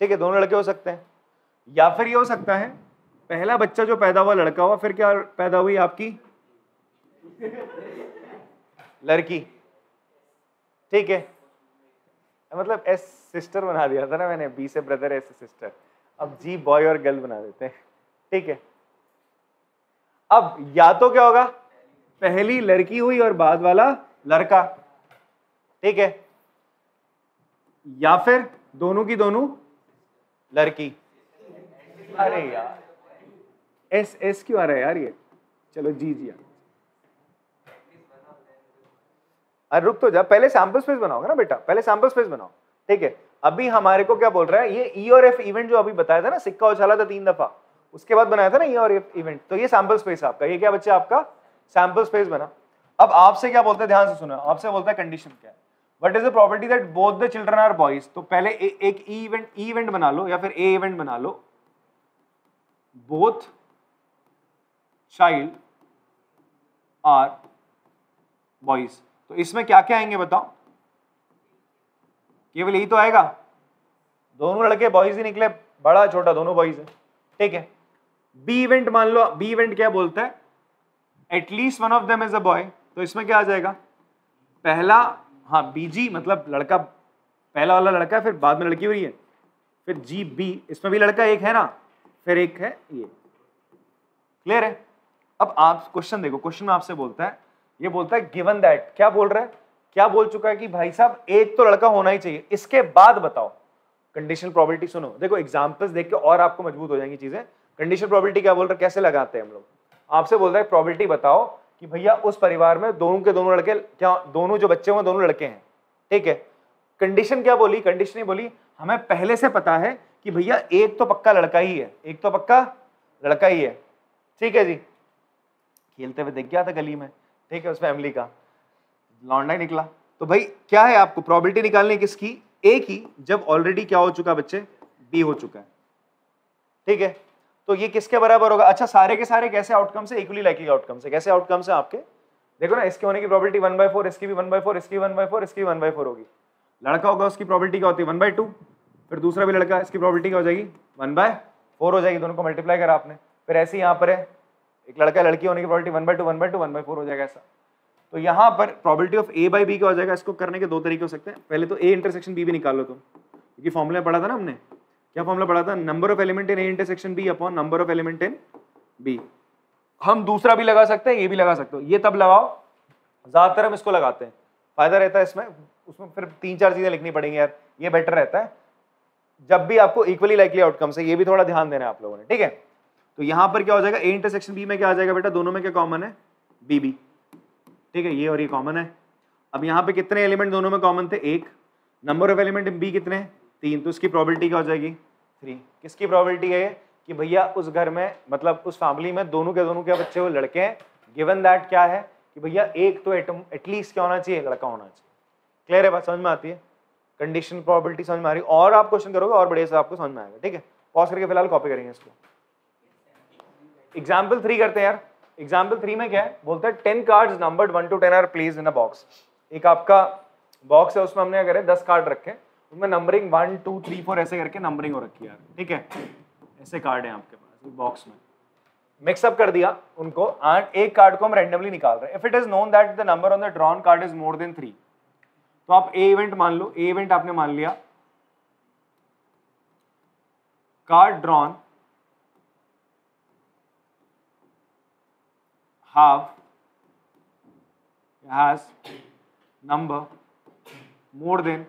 ठीक है, दोनों लड़के हो सकते हैं। या फिर ये हो सकता है पहला बच्चा जो पैदा हुआ लड़का हुआ, फिर क्या पैदा हुई आपकी लड़की। ठीक है, मतलब एस सिस्टर बना दिया था ना मैंने, बी से ब्रदर, एस से सिस्टर, अब जी बॉय और गर्ल बना देते हैं। ठीक है, अब या तो क्या होगा, पहली लड़की हुई और बाद वाला लड़का। ठीक है, या फिर दोनों की दोनों लड़की। अरे यार एस क्यों आ रहा है यार ये, चलो जी। अरे रुक तो जा, पहले सैंपल स्पेस बनाओगे ना बेटा, पहले सैंपल स्पेस बनाओ, ठीक है। अभी हमारे को क्या बोल रहा है, ये ई और एफ इवेंट जो अभी बताया था ना, सिक्का उछाला था 3 दफा, उसके बाद बनाया था ना ई और एफ इवेंट, तो ये सैंपल स्पेस आपका, ये क्या बच्चे आपका सैंपल स्पेस बना। अब आपसे क्या बोलते हैं, ध्यान से सुनो, आपसे बोलता है कंडीशन क्या है, what is the probability that both the children are boys. तो पहले एक ई इवेंट बना लो या फिर ए इवेंट बना लो, बोथ चाइल्ड आर बॉयज। तो इसमें क्या क्या आएंगे बताओ, केवल यही तो आएगा, दोनों लड़के बॉयज ही निकले, बड़ा छोटा दोनों बॉयज है, ठीक है। बी इवेंट मान लो, बी इवेंट क्या बोलता है, at least one of them is a boy. तो इसमें क्या आ जाएगा, पहला, हाँ बीजी मतलब लड़का, पहला वाला लड़का है, फिर बाद में लड़की हुई है, फिर जी बी, इसमें भी लड़का एक है ना, फिर एक है ये, क्लियर है। अब आप क्वेश्चन देखो, क्वेश्चन में आपसे बोलता है, ये बोलता है गिवन दैट, क्या बोल रहा है, क्या बोल चुका है कि भाई साहब एक तो लड़का होना ही चाहिए, इसके बाद बताओ कंडीशनल प्रोबेबिलिटी। सुनो देखो एग्जांपल्स देख के और आपको मजबूत हो जाएंगी चीजें। कंडीशनल प्रोबेबिलिटी क्या बोल रहा है, कैसे लगाते हैं हम लोग, आपसे बोलता है प्रोबेबिलिटी बताओ कि भैया उस परिवार में दोनों के दोनों लड़के, क्या दोनों जो बच्चे हों दोनों लड़के हैं, ठीक है। कंडीशन क्या बोली, कंडीशन बोली हमें पहले से पता है कि भैया एक तो पक्का लड़का ही है, एक तो पक्का लड़का ही है, ठीक है जी। खेलते हुए देख गया था गली में, ठीक है, उस फैमिली का लौंडा ही निकला। तो भाई क्या है, आपको प्रोबेबिलिटी निकालनी है किसकी, ए की, जब ऑलरेडी क्या हो चुका बच्चे, बी हो चुका है, ठीक है। तो ये किसके बराबर होगा, अच्छा सारे के सारे कैसे आउटकम्स है, इक्वली लाइकली आउटकम्स है, कैसे आउटकम्स है आपके, देखो ना, इसके होने की प्रोबेबिलिटी 1/4, इसकी भी 1/4, इसकी 1/4, इसकी 1/4 होगी। लड़का होगा उसकी प्रोबेबिलिटी क्या होती है 1/2, फिर दूसरा भी लड़का, इसकी प्रोबेबिलिटी क्या हो जाएगी 1/4 हो जाएगी, दोनों को मल्टीप्लाई करा आपने। फिर ऐसे ही यहाँ पर है, एक लड़का लड़की होने की प्रोबेबिलिटी 1/2, 1/2, 1/4 हो जाएगा ऐसा। तो यहाँ पर probability of A by B क्या हो जाएगा, इसको करने के दो तरीके हो सकते हैं। पहले तो ए इंटरसेक्शन बी भी निकाल लो तुम, क्योंकि फॉर्मूला पढ़ा था ना हमने, क्या फॉर्मूला पढ़ा था, number of element in A intersection B upon number of element in B. हम दूसरा भी लगा सकते हैं, ये भी लगा सकते हो, ये तब लगाओ, ज्यादातर हम इसको लगाते हैं, फायदा रहता है इसमें, उसमें फिर 3-4 चीजें लिखनी पड़ेंगी यार, ये बेटर रहता है जब भी आपको इक्वली लाइकली आउटकम्स है, ये भी थोड़ा ध्यान देना है आप लोगों ने, ठीक है। तो यहां पर क्या हो जाएगा, ए इंटरसेक्शन बी में क्या आ जाएगा बेटा, दोनों में क्या कॉमन है, बी बी, ठीक है, ये और ये कॉमन है। अब यहाँ पे कितने एलिमेंट दोनों में कॉमन थे, एक, number of element in B कितने हैं 3, तो इसकी प्रोबेबिलिटी क्या हो जाएगी 3। किसकी प्रोबेबिलिटी है कि भैया उस घर में, मतलब उस फैमिली में दोनों के बच्चे वो लड़के हैं, गिवन दैट क्या है कि भैया एक तो एटलीस्ट क्या होना चाहिए, लड़का होना चाहिए। क्लियर है बात, समझ में आती है, कंडीशनल प्रोबेबिलिटी समझ में आ रही है, और आप क्वेश्चन करोगे और बढ़िया से आपको समझ में आएगा, ठीक है। पॉज करके फिलहाल कॉपी करेंगे इसको। एग्जाम्पल 3 करते हैं यार। एग्जाम्पल 3 में क्या है, बोलता है 10 cards numbered 1 to 10 are placed in a box. एक आपका बॉक्स है, उसमें हमने अगर 10 कार्ड रखे, उनमें नंबरिंग 1 2 3 4 ऐसे करके नंबरिंग हो रखी है यार, ठीक है। ऐसे कार्ड है आपके पास बॉक्स में, मिक्सअप कर दिया उनको, एंड एक कार्ड को हम रैंडमली निकाल रहे हैं। If it is known that the number on the drawn card is more than 3, तो आप ए इवेंट मान लो, ए इवेंट आपने मान लिया, card drawn has number more than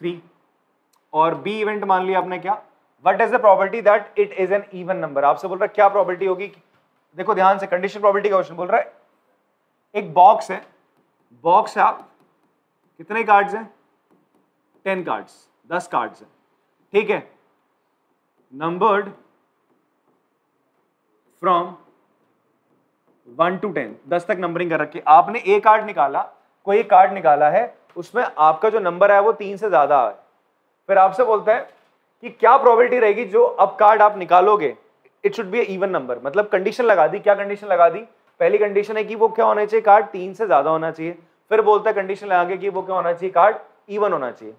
3, और बी इवेंट मान लिया आपने क्या, what is the probability that it is an even number. आपसे बोल रहा है क्या प्रोबेबिलिटी होगी, देखो ध्यान से, कंडीशन प्रोबेबिलिटी का क्वेश्चन बोल रहा है, एक बॉक्स है, बॉक्स है, आप कितने कार्ड्स हैं 10 कार्ड्स, 10 कार्ड्स हैं, ठीक है, नंबर्ड फ्रॉम 1 to 10, 10 तक नंबरिंग कर रखी। आपने ए कार्ड निकाला, कोई एक कार्ड निकाला है, उसमें आपका जो नंबर है वो 3 से ज्यादा है, फिर आपसे बोलता है कि क्या प्रोबेबिलिटी रहेगी जो अब कार्ड आप निकालोगे, it should be even number. मतलब कंडीशन लगा दी, क्या कंडीशन लगा दी, पहली कंडीशन है कि वो क्या होना चाहिए, कार्ड 3 से ज्यादा होना चाहिए, फिर बोलता है कंडीशन लगा के कि वो क्या होना चाहिए, कार्ड इवन होना चाहिए।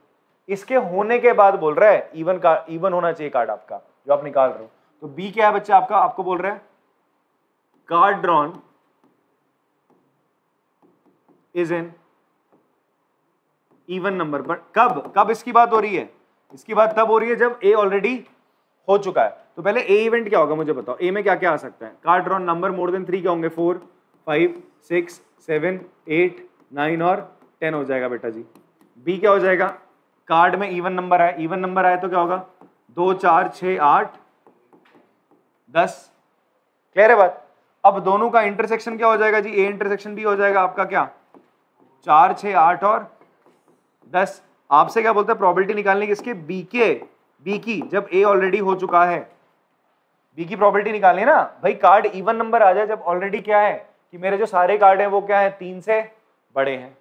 इसके होने के बाद बोल रहा है इवन होना चाहिए कार्ड आपका जो आप निकाल रहे हो। तो बी क्या है बच्चा आपका, आपको बोल रहा है card drawn is an even number. But कब इसकी बात हो रही है, इसकी बात तब हो रही है जब ए ऑलरेडी हो चुका है। तो पहले ए इवेंट क्या होगा मुझे बताओ, ए में क्या क्या आ सकता है, card drawn number more than 3 क्या होंगे, 4 5 6 7 8 9 और 10 हो जाएगा बेटा जी। बी क्या हो जाएगा, कार्ड में इवन नंबर है, इवन नंबर आए तो क्या होगा 2 4 6 8 10। क्लियर है बात। अब दोनों का इंटरसेक्शन क्या हो जाएगा जी, ए इंटरसेक्शन बी हो जाएगा आपका क्या 4 6 8 और 10। आपसे क्या बोलते हैं प्रोबेबिलिटी निकालने की इसके बी की, जब ए ऑलरेडी हो चुका है, बी की प्रोबेबिलिटी निकालनी है ना भाई। कार्ड इवन नंबर आ जाए जब ऑलरेडी क्या है कि मेरे जो सारे कार्ड हैं वो क्या है 3 से बड़े हैं।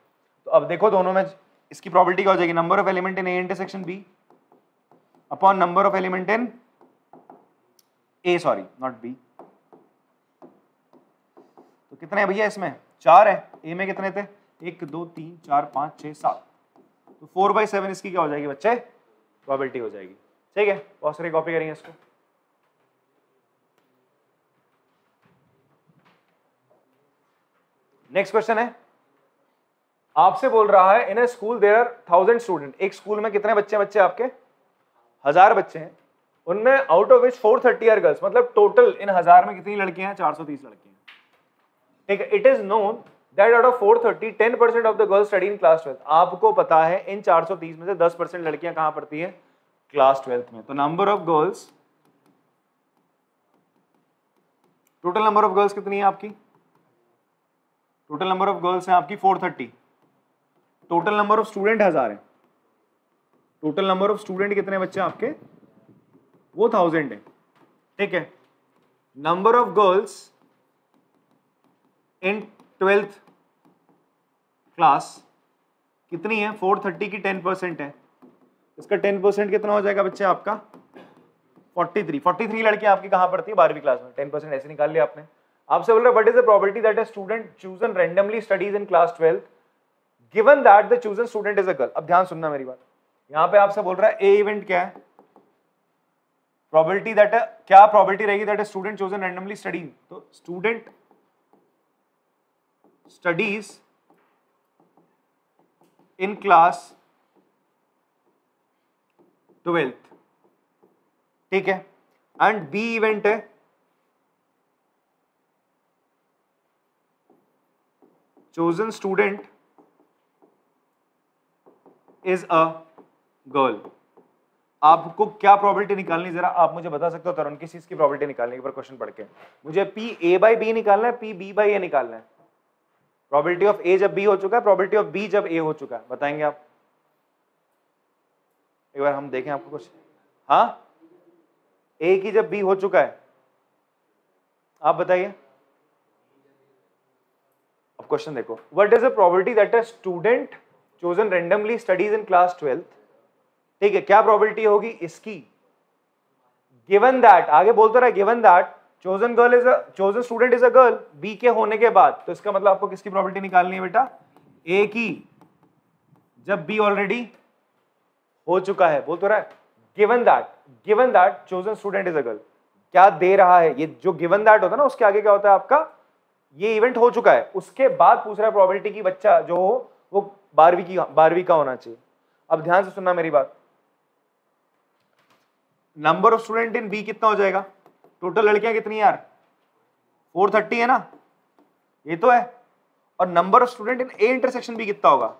तो अब देखो दोनों में इसकी प्रोबेबिलिटी क्या हो जाएगी, number of element in A intersection B upon number of element in A, sorry not B. तो कितने हैं भैया इसमें 4 है, ए में कितने थे 1 2 3 4 5 6 7, तो 4/7 इसकी क्या हो जाएगी बच्चे प्रोबेबिलिटी हो जाएगी। ठीक है, बहुत सारी कॉपी करेंगे इसको। नेक्स्ट क्वेश्चन है, आपसे बोल रहा है in a school there are 1000 student, एक स्कूल में कितने बच्चे आपके 1000 बच्चे हैं, उनमें out of which 430 are girls, मतलब टोटल इन 1000 में कितनी लड़कियां हैं 430 लड़कियां। ठीक है, it is known that out of 430 10% of the girls study in class 12। आपको पता है इन 430 में से 10% लड़कियां कहां पढ़ती हैं क्लास 12 में। तो number of girls, total number of girls कितनी है आपकी, टोटल नंबर ऑफ गर्ल्स है आपकी 430, टोटल नंबर ऑफ स्टूडेंट 1000 है, टोटल नंबर ऑफ स्टूडेंट कितने बच्चे आपके वो 1000 है। ठीक है, number of girls in 12th class कितनी है 430 की 10% है, इसका 10% कितना हो जाएगा बच्चे आपका 43 लड़कियां आपकी कहां पढ़ती है 12वीं क्लास में, 10% ऐसे निकाल लिया आपने। आपसे बोल रहा है what is the probability that a student chosen randomly studies in class 12 given that the chosen student is a girl. अब ध्यान सुनना मेरी बात, यहां पे आपसे बोल रहा है ए इवेंट क्या है, प्रोबेबिलिटी दैट क्या प्रोबेबिलिटी रहेगी that a student chosen randomly study, तो स्टूडेंट स्टडीज इन क्लास 12, ठीक है, एंड बी इवेंट है chosen student is a girl। आपको क्या प्रोबेबिलिटी निकालनी जरा आप मुझे बता सकते हो तरुण, किस चीज की प्रोबेबिलिटी निकालनी है, एक बार क्वेश्चन पढ़ के मुझे पी ए बाई बी निकालना है, पी बी बाई ए निकालना है, प्रोबेबिलिटी ऑफ ए जब बी हो चुका है, प्रोबेबिलिटी ऑफ बी जब ए हो चुका है, बताएंगे आप एक बार हम देखें आपको कुछ। हाँ, ए की जब बी हो चुका है आप बताइए। अब क्वेश्चन देखो, what is the probability that a student chosen randomly studies in class 12, ठीक है, क्या प्रोबेबिलिटी होगी इसकी गिवन दैट, आगे बोलते रहा given that chosen girl is a chosen student is a girl B के होने के बाद, तो इसका मतलब आपको किसकी प्रोबेबिलिटी निकालनी है बेटा ए की, जब बी ऑलरेडी हो चुका है। बोल तो रहा है given that chosen student is a girl, क्या दे रहा है ये जो गिवन दैट होता है ना, उसके आगे क्या होता है आपका ये इवेंट हो चुका है, उसके बाद पूछ रहा है प्रोबेबिलिटी की बच्चा जो हो वो 12वीं का होना चाहिए। अब ध्यान से सुनना मेरी बात, number of student in B कितना हो जाएगा, टोटल लड़कियां कितनी है यार 430 है ना, ये तो है, और number of student in A intersection B कितना होगा,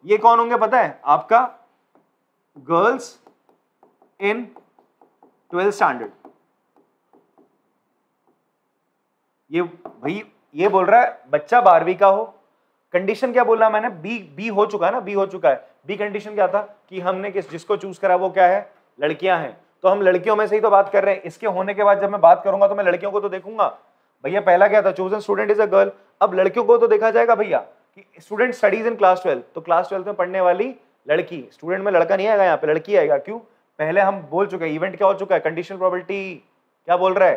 ये कौन होंगे पता है आपका गर्ल्स इन 12th स्टैंडर्ड। ये भाई ये बोल रहा है बच्चा 12वीं का हो, कंडीशन क्या बोला मैंने, बी हो चुका है ना, बी हो चुका है, बी कंडीशन क्या था कि हमने जिसको चूज करा वो क्या है लड़कियां हैं, तो हम लड़कियों में से ही तो बात कर रहे हैं। इसके होने के बाद जब मैं बात करूंगा तो मैं लड़कियों को तो देखूंगा भैया, पहला क्या था chosen student is a girl, अब लड़कियों को तो देखा जाएगा भैया कि स्टूडेंट स्टडीज इन क्लास 12, तो क्लास 12 में पढ़ने वाली लड़की, स्टूडेंट में लड़का नहीं आएगा, यहाँ पे लड़की आएगा। क्यों, पहले हम बोल चुके हैं इवेंट क्या हो चुका है, कंडीशनल प्रोबेबिलिटी क्या बोल रहा है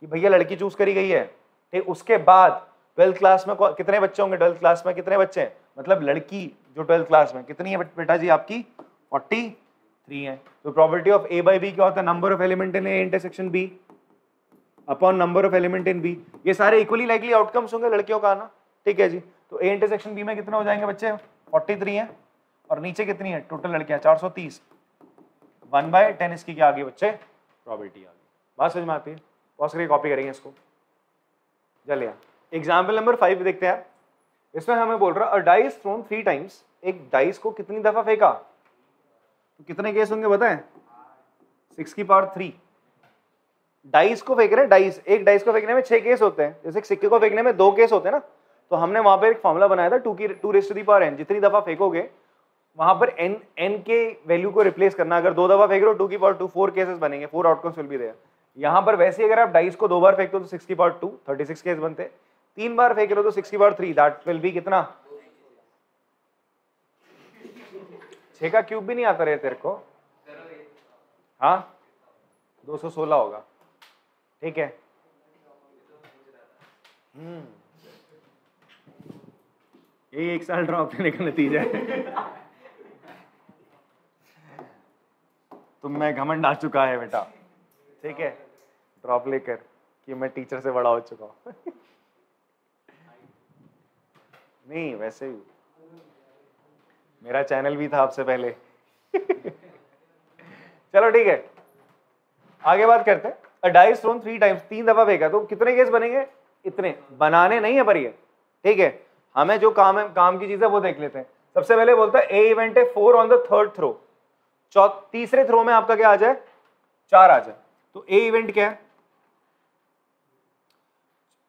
कि भैया लड़की चूज करी गई है, ठीक, उसके बाद 12th क्लास में कितने बच्चे होंगे, 12th क्लास में कितने बच्चे हैं, मतलब लड़की जो 12th क्लास में कितनी है बेटा जी आपकी 43 है। तो probability of A by B क्या होता है, number of element in A intersection B upon number of element in B, ये सारे इक्वली लाइकली आउटकम्स होंगे लड़कियों का आना, ठीक है जी। तो ए इंटरसेक्शन बी में कितने हो जाएंगे बच्चे 43 है, और नीचे कितनी है टोटल लड़कियां 430, 1/10 इसकी क्या आ गई बच्चे प्रोबेबिलिटी आ गई। बात समझ में आती है, बहुत सारी कॉपी करेंगे इसको। चलिए एग्जाम्पल नंबर 5 देखते हैं। इसमें हमें बोल रहा है डाइस थ्रोन 3 टाइम्स, एक डाइस को कितनी दफा फेंका, तो कितने केस होंगे बताएं 6 की पावर 3, डाइस को फेंक रहे हैं, डाइस, एक डाइस को फेंकने में 6 केस होते हैं, जैसे सिक्के को फेंकने में 2 केस होते हैं ना, तो हमने वहां पर एक फॉर्मूला बनाया था 2 जितनी दफा फेंकोगे वहां पर n के वैल्यू को रिप्लेस करना, अगर 2 दफा फेंक रहे हो 2 4 केसेस बनेंगे, 4 आउटकम्स विल बी देयर। यहां पर वैसे अगर आप डाइस को 2 बार फेंकते हो तो 6 36 केस बनते, 3 बार फेंक रहे हो तो 6 दैट विल बी कितना, 6 का क्यूब भी नहीं आता रहे तेरे को, हाँ 216 होगा, ठीक है। ये 1 साल ड्रॉप लेने का नतीजा है। तुम में घमंड आ चुका है बेटा, ठीक है, ड्रॉप लेकर कि मैं टीचर से बड़ा हो चुका हूं। नहीं वैसे ही मेरा चैनल भी था आपसे पहले। चलो ठीक है, आगे बात करते हैं। अ डाइस थ्रोन 3 टाइम्स, 3 दफा फेंका तो कितने केस बनेंगे, इतने बनाने नहीं है पर ये, ठीक है। हमें जो काम है, काम की चीज है वो देख लेते हैं। सबसे पहले बोलता है ए इवेंट है 4 ऑन द थर्ड थ्रो, तीसरे थ्रो में आपका क्या आ जाए, 4 आ जाए, तो ए इवेंट क्या है,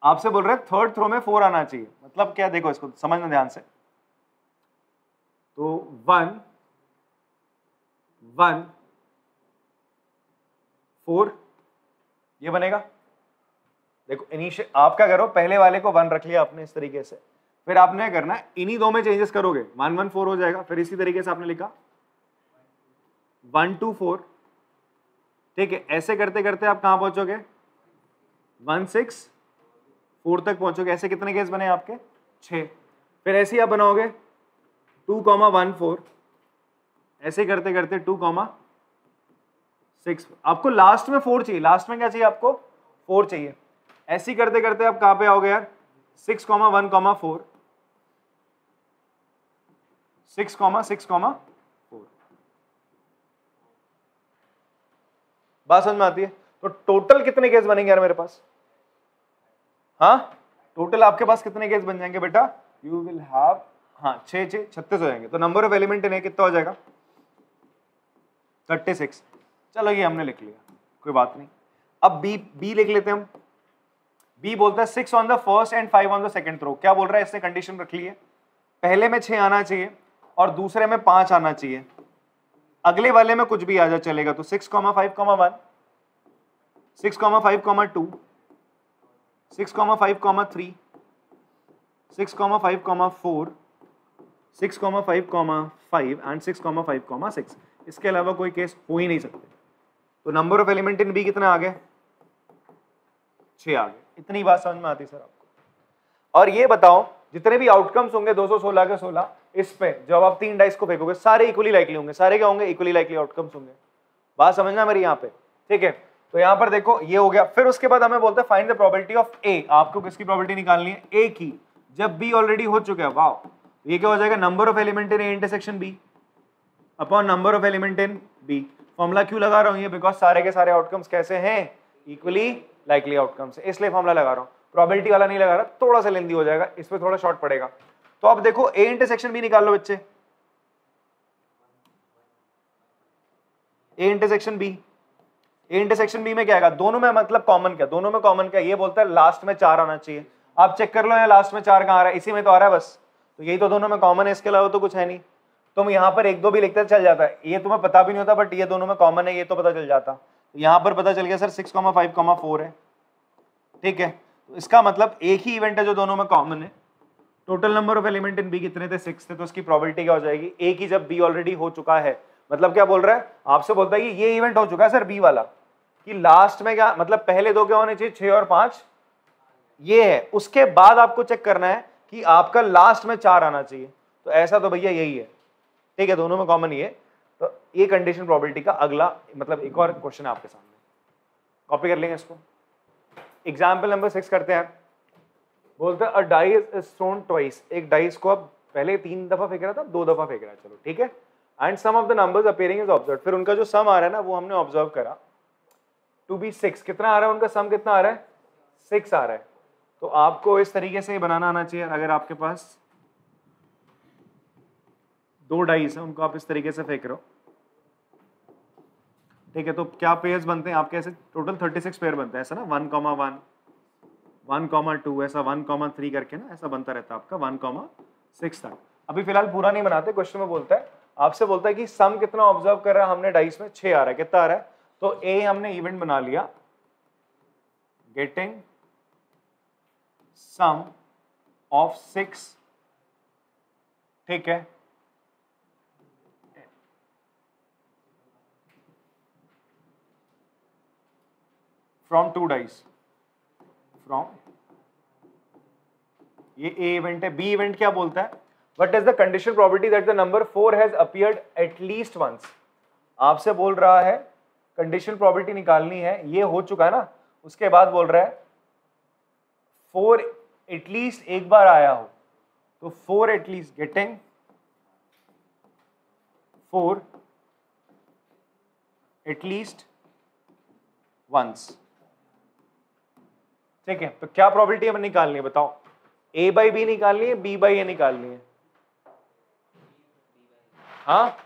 आपसे बोल रहे हैं थर्ड थ्रो में 4 आना चाहिए, मतलब क्या, देखो इसको समझना ध्यान से। तो 1 1 4 ये बनेगा। देखो इनिशियल आप क्या करो, पहले वाले को 1 रख लिया आपने इस तरीके से, फिर आपने करना है इन्हीं 2 में चेंजेस करोगे, 1 1 4 हो जाएगा। फिर इसी तरीके से आपने लिखा 1 2 4, ठीक है। ऐसे करते करते आप कहां पहुंचोगे, 1 6 4 तक पहुंचोगे। ऐसे कितने केस बने आपके, 6। फिर ऐसे ही आप बनाओगे 2 1 4, ऐसे करते करते 2 6। आपको लास्ट में 4 चाहिए, लास्ट में क्या चाहिए आपको, 4 चाहिए। ऐसे करते करते आप कहां पे आओगे यार, 6 1 4, 6 6 4। बात समझ में आती है। तो टोटल कितने केस बनेंगे यार मेरे पास, हाँ टोटल आपके पास कितने केस बन जाएंगे बेटा, यू विल हैव, हाँ 6 6 36 हो जाएंगे। तो नंबर ऑफ एलिमेंट इन ए कितना हो जाएगा, 36। चलो ये हमने लिख लिया, कोई बात नहीं। अब बी लिख लेते हैं हम। बी बोलता है 6 on the first and 5 on the second throw. क्या बोल रहा है, इसने कंडीशन रख ली है, पहले में 6 आना चाहिए और दूसरे में 5 आना चाहिए, अगले वाले में कुछ भी आ जाए चलेगा। तो 6 5 1, 6 5 2, 6 5 3, 6 5 4, 6 5 5 एंड 6 5 6। इसके अलावा कोई केस हो ही नहीं सकते। तो number of element in B कितने आ गए, 6 आ गए। इतनी बात समझ में आती सर आपको। और ये बताओ जितने भी आउटकम्स होंगे 216 के 16, इस पे जब आप 3 डाइस को फेंकोगे सारे इक्वली लाइकली होंगे, सारे क्या होंगे, इक्वली लाइकली आउटकम्स होंगे। बात समझना मेरी यहाँ पे, ठीक है। तो यहाँ पर देखो ये हो गया। फिर उसके बाद हमें बोलते हैं फाइंड द प्रोबेबिलिटी ऑफ ए। आपको किसकी प्रोबेबिलिटी निकालनी है, ए की, जब बी ऑलरेडी हो चुका है। वाह, ये क्या हो जाएगा, number of element in A intersection B upon number of element in B. Formula क्यों लगा रहा हूं ये, बिकॉज सारे के सारे आउटकम्स कैसे हैं, इक्वली लाइकली आउटकम्स, इसलिए फॉर्मूला लगा रहा हूं, प्रोबेबिलिटी वाला नहीं लगा रहा, थोड़ा सा लेंदी हो जाएगा, इस पे थोड़ा शॉर्ट पड़ेगा। तो अब देखो ए इंटरसेक्शन बी निकाल लो बच्चे, A intersection B. A intersection B में क्या आएगा, दोनों में मतलब कॉमन क्या, दोनों में कॉमन क्या, ये बोलता है लास्ट में 4 आना चाहिए। आप चेक कर लो यहाँ लास्ट में 4 कहाँ आ रहा है, इसी में तो आ रहा है बस, तो यही तो दोनों में कॉमन है, इसके अलावा तो कुछ है नहीं। तुम यहाँ पर 1 2 भी लिखते चल जाता है, ये तुम्हें पता भी नहीं होता, बट ये दोनों में कॉमन है, ये तो पता चल जाता। तो यहाँ पर पता चल गया सर 6 5 4 है, ठीक है। तो इसका मतलब एक ही इवेंट है जो दोनों में कॉमन है। Total number of element in B कितने थे, 6 थे, तो इसकी प्रोबेबिलिटी क्या हो जाएगी, ए की जब बी ऑलरेडी हो चुका है। मतलब क्या बोल रहा है, आपसे बोलता है कि ये इवेंट हो चुका है सर बी वाला, कि लास्ट में क्या मतलब पहले 2 क्या होने चाहिए, 6 और 5 ये है, उसके बाद आपको चेक करना है कि आपका लास्ट में 4 आना चाहिए। तो ऐसा तो भैया यही है, ठीक है, दोनों में कॉमन ये। तो ये कंडीशन प्रोबेबिलिटी का अगला मतलब एक और क्वेश्चन है आपके सामने, कॉपी कर लेंगे इसको। एग्जाम्पल नंबर 6 करते हैं। बोलते हैं अ डाइस इज थ्रोन ट्वाइस, एक डाइस को अब पहले 3 दफा फेंक रहा था, 2 दफा फेंक रहा है, चलो ठीक है। And sum of the numbers appearing is observed, फिर उनका जो सम आ रहा है ना वो हमने ऑब्जर्व करा टू बी 6। कितना आ रहा है उनका सम, कितना आ रहा है, 6 आ रहा है। तो आपको इस तरीके से बनाना आना चाहिए। अगर आपके पास 2 डाइस है, उनको आप इस तरीके से फेंक रहे हो, ठीक है, तो क्या पेयर्स बनते हैं आपके? ऐसे टोटल 36 पेयर बनते हैं ऐसा ना, 1,1 1,2 ऐसा 1,3 करके ना ऐसा बनता रहता है आपका 1,6 तक। अभी फिलहाल पूरा नहीं बनाते, क्वेश्चन में बोलता है आपसे, बोलता है कि सम कितना ऑब्जर्व कर रहा है हमने डाइस में, 6 आ रहा है, कितना आ रहा है? तो ए हमने इवेंट बना लिया, गेटिंग सम ऑफ 6, ठीक है, फ्रॉम 2 डाइस, फ्रॉम, ये ए इवेंट है। बी इवेंट क्या बोलता है? What is the condition probability that the number 4 has appeared at least once. आपसे बोल रहा है कंडीशन प्रोबेबिलिटी निकालनी है, ये हो चुका है ना, उसके बाद बोल रहा है 4 एटलीस्ट एक बार आया हो, तो 4 एटलीस्ट, गेटिंग 4 एटलीस्ट वंस, ठीक है। तो क्या प्रोबेबिलिटी हमें निकालनी है बताओ? ए बाई बी निकालनी है, बी बाई ए निकालनी है? हाँ,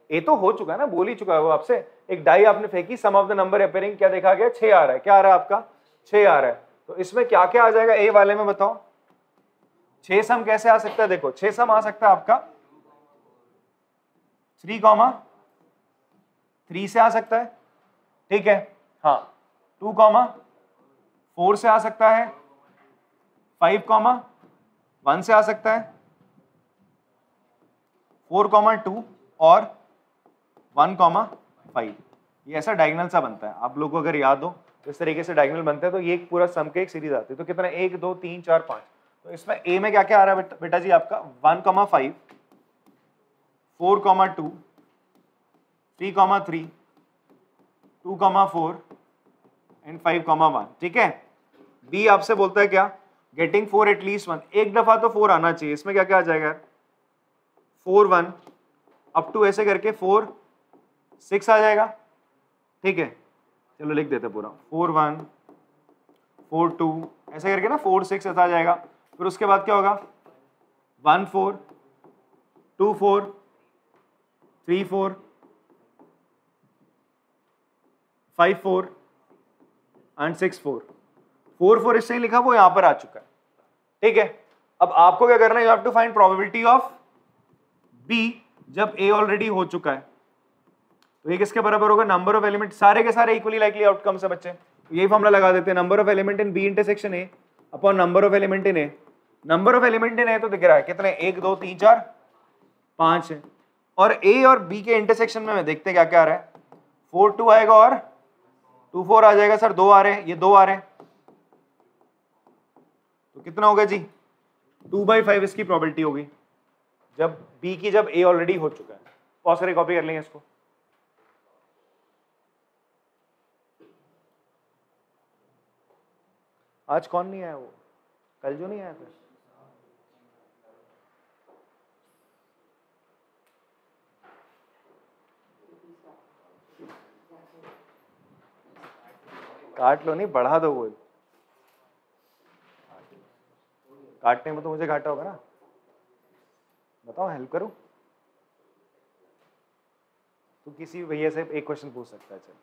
ए तो हो चुका है ना, बोल ही चुका है वो आपसे। एक डाई आपने फेंकी, सम ऑफ द नंबर अपीयरिंग, क्या देखा गया? 6 आ रहा है। क्या आ रहा है आपका? 6 आ रहा है। तो इसमें क्या क्या आ जाएगा ए वाले में बताओ? 6 सम कैसे आ सकता है? देखो 6 सम आ सकता है आपका 3,3 से आ सकता है, ठीक है, हाँ, 2,4 से आ सकता है, 5,1 से आ सकता है, 4,2 और 1,5। ये ऐसा डायगोनल सा बनता है। आप लोगों को अगर याद हो इस तरीके से डायगोनल बनते हैं तो ये एक पूरा सम के एक सीरीज आती है। तो कितना? 1 2 3 4 5। तो इसमें ए में क्या क्या आ रहा है बेटा जी आपका? 1,5, 4,2, 3,3, 2,4 एंड 5,1, ठीक है। बी आपसे बोलता है क्या? Getting 4 at least 1। एक दफा तो 4 आना चाहिए। इसमें क्या क्या आ जाएगा? 4 1 अप टू ऐसे करके 4 6 आ जाएगा, ठीक है। चलो लिख देते पूरा, 4 1 4 2 ऐसे करके ना 4 6 ऐसा आ जाएगा। फिर उसके बाद क्या होगा? 1 4 2 4 3 4 5 4 एंड 6 4। 4 4 इससे ही लिखा, वो यहां पर आ चुका है, ठीक है। अब आपको क्या करना है? You have to find probability of B जब ए ऑलरेडी हो चुका है। तो ये किसके बराबर होगा? नंबर ऑफ एलिमेंट, सारे के सारे इक्वली लाइकली आउटकम्स है बच्चे। तो यही फॉर्मूला लगा देते हैं, number of element in B intersection A upon number of element in A. Number of element in A तो दिख रहा है कितने? 1 2 3 4 5 है। और ए और बी के इंटरसेक्शन में देखते हैं क्या क्या आ रहा है। 4 2 आएगा और 2 4 आ जाएगा। सर 2 आ रहे हैं, ये 2 आ रहे हैं, तो कितना होगा जी? 2/5 इसकी प्रोबेबिलिटी होगी जब बी की, जब ए ऑलरेडी हो चुका है। पॉज करके कॉपी कर लेंगे इसको। आज कौन नहीं आया? वो कल जो नहीं आया था। काट लो, नहीं बढ़ा दो। वो काटने में तो मुझे घाटा होगा ना। बताओ, हेल्प करूं? तो किसी भैया से एक क्वेश्चन पूछ सकता है। चल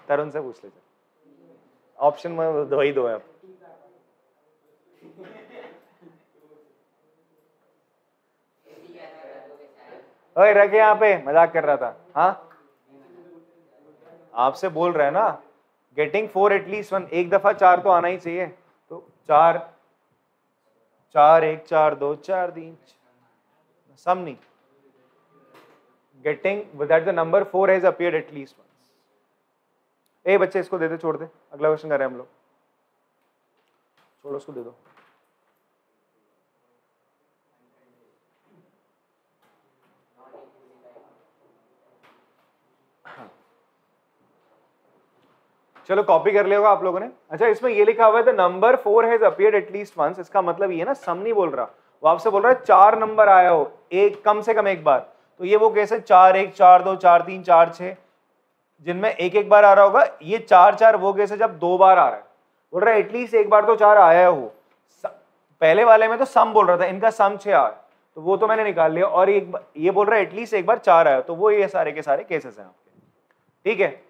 तरुण से पूछ ले। ऑप्शन में दो ही दो है अब। ओए रखे यहाँ पे, मजाक कर रहा था। हाँ, आपसे बोल रहे हैं ना, गेटिंग 4 एटलीस्ट 1, एक दफा 4 तो आना ही चाहिए। तो 4 4 1 4 2 4 3 सम नहीं, getting that the number 4 has appeared at least once. ए बच्चे इसको दे दे, छोड़ दे, अगला क्वेश्चन कर रहे हैं हम लोग। छोड़ो, उसको दे दो। चलो कॉपी कर लिया होगा आप लोगों ने। अच्छा, इसमें ये लिखा हुआ है the number 4 has appeared at least once. इसका मतलब ये ना, सम नहीं बोल रहा वो, आपसे बोल रहा है 4 नंबर आया हो एक, कम से कम एक बार। तो ये वो केस है 4 1 4 2 4 3 4 6 जिनमें एक एक बार आ रहा होगा। ये 4 4 वो केस है जब 2 बार आ रहा है। बोल रहा है एटलीस्ट एक बार तो 4 आया हो। पहले वाले में तो सम बोल रहा था, इनका सम 6 आया तो वो तो मैंने निकाल लिया, और ये बोल रहा है एटलीस्ट एक बार 4 आया, तो वो ये सारे के सारे केसेस हैं आपके। ठीक है,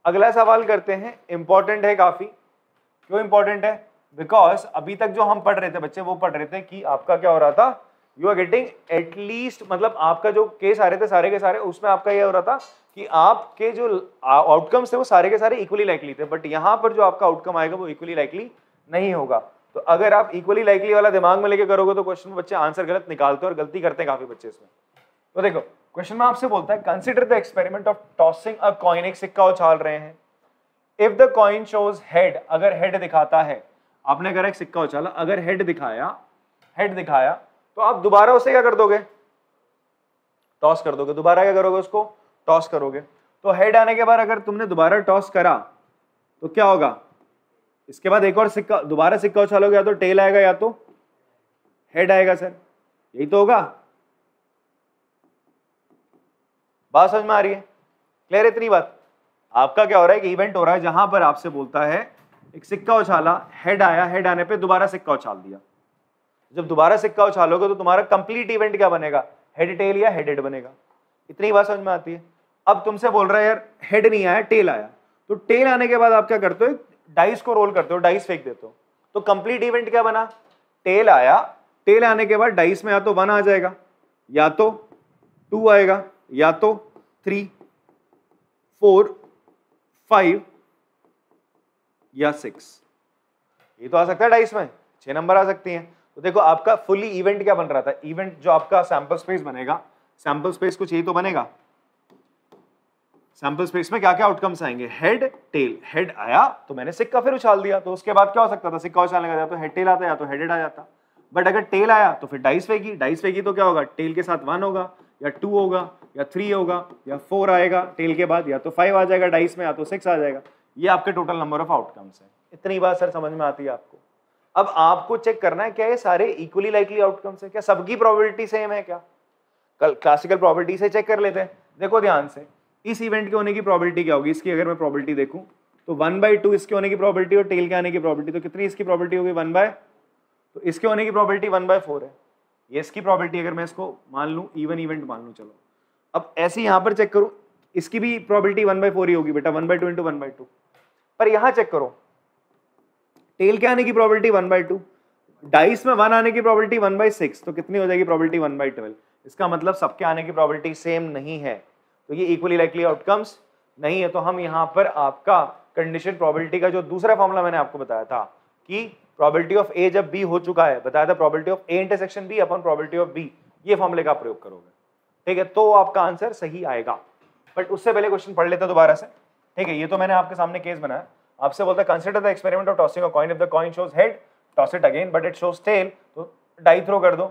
अगला सवाल करते हैं, इंपॉर्टेंट है काफी। क्यों इंपॉर्टेंट है? बिकॉज अभी तक जो हम पढ़ रहे थे बच्चे, वो पढ़ रहे थे कि आपका क्या हो रहा था, यू आर गेटिंग एटलीस्ट, मतलब आपका जो केस आ रहे थे सारे के सारे, उसमें आपका ये हो रहा था कि आपके जो आउटकम्स थे वो सारे के सारे इक्वली लाइकली थे, बट यहाँ पर जो आपका आउटकम आएगा वो इक्वली लाइकली नहीं होगा। तो अगर आप इक्वली लाइकली वाला दिमाग में लेके करोगे तो क्वेश्चन में बच्चे आंसर गलत निकालते हैं, और गलती करते हैं काफी बच्चे इसमें। तो देखो क्वेश्चन में आपसे बोलता है consider the experiment of tossing a coin, एक सिक्का उछाल रहे हैं। If the coin shows head, अगर हेड दिखाता है, आपने करा एक सिक्का उछाला, अगर हेड दिखाया तो आप दोबारा उसे क्या कर दोगे, टॉस कर दोगे। दोबारा क्या करोगे, उसको टॉस करोगे। तो हेड आने के बाद अगर तुमने दोबारा टॉस करा तो क्या होगा, इसके बाद एक और सिक्का, दोबारा सिक्का उछालोगे, या तो टेल आएगा या तो हेड आएगा। सर यही तो होगा, बात समझ में आ रही है? क्लियर? इतनी बात। आपका क्या हो रहा है कि इवेंट हो रहा है जहां पर आपसे बोलता है एक सिक्का उछाला, हेड आया, हेड आने पे दोबारा सिक्का उछाल दिया। जब दोबारा सिक्का उछालोगे तो तुम्हारा कंप्लीट इवेंट क्या बनेगा, हेड टेल या हेड हेड बनेगा। इतनी बात समझ में आती है? अब तुमसे बोल रहा है यार हेड नहीं आया, टेल आया, तो टेल आने के बाद आप क्या करते हो, डाइस को रोल करते हो, डाइस फेंक देते हो। तो कंप्लीट इवेंट क्या बना, टेल आया, टेल आने के बाद डाइस में या तो 1 आ जाएगा, या तो 2 आएगा, या तो 3, 4, 5 या 6। ये तो आ सकता है डाइस में, 6 नंबर आ सकती हैं। तो देखो आपका फुली इवेंट क्या बन रहा था, इवेंट जो आपका सैंपल स्पेस बनेगा, सैंपल स्पेस कुछ यही तो बनेगा। सैंपल स्पेस में क्या क्या आउटकम्स आएंगे, हेड टेल। हेड आया तो मैंने सिक्का फिर उछाल दिया, तो उसके बाद क्या हो सकता था, सिक्का उछालने का, या तो हेड टेल आता या तो हेडेड आ जाता। बट अगर टेल आया तो फिर डाइस फेंकी, डाइस फेंकी तो क्या होगा, टेल के साथ 1 होगा, या 2 होगा, या 3 होगा, या 4 आएगा टेल के बाद, या तो 5 आ जाएगा डाइस में, या तो 6 आ जाएगा। ये आपके टोटल नंबर ऑफ आउटकम्स है। इतनी बात सर समझ में आती है आपको? अब आपको चेक करना है क्या ये सारे इक्वली लाइकली आउटकम्स है, क्या सबकी प्रोबेबिलिटी सेम है क्या? कल क्लासिकल प्रोबेबिलिटी से चेक कर लेते हैं। देखो ध्यान से, इस इवेंट के होने की प्रोबेबिलिटी क्या होगी, इसकी अगर मैं प्रोबेबिलिटी देखूं तो 1/2 इसके होने की प्रोबेबिलिटी, और टेल के आने की प्रोबेबिलिटी, तो कितनी इसकी प्रोबेबिलिटी होगी, 1/, तो इसके होने की प्रोबेबिलिटी 1/4 है। ये इसकी प्रोबेबिलिटी अगर मैं इसको मान लूं इवन इवेंट मान लूं, चलो अब ऐसे यहां पर चेक करूं, इसकी भी प्रोबेबिलिटी 1/4 ही होगी बेटा, 1/2 × 1/2। पर यहां चेक करो, टेल के आने की प्रोबेबिलिटी 1/2, डाइस में 1 आने की प्रोबेबिलिटी 1/6, तो कितनी हो जाएगी प्रोबेबिलिटी, 1/12। इसका मतलब सबके आने की प्रोबेबिलिटी सेम नहीं है, तो ये इक्वली लाइकली आउटकम्स नहीं है। तो हम यहाँ पर आपका कंडीशन प्रोबेबिलिटी का जो दूसरा फॉर्मूला मैंने आपको बताया था कि प्रोबेबिलिटी ऑफ ए जब बी हो चुका है, बताया था probability of A intersection B upon probability of B, ये फॉर्मूले का प्रयोग करोगे, ठीक है, तो आपका आंसर सही आएगा। बट उससे पहले क्वेश्चन पढ़ लेते हैं दोबारा से, ठीक है। ये तो मैंने आपके सामने केस बनाया, आपसे बोलता है consider the experiment of tossing a coin, if the coin shows head toss it again but it shows tail, तो डाई थ्रो कर दो।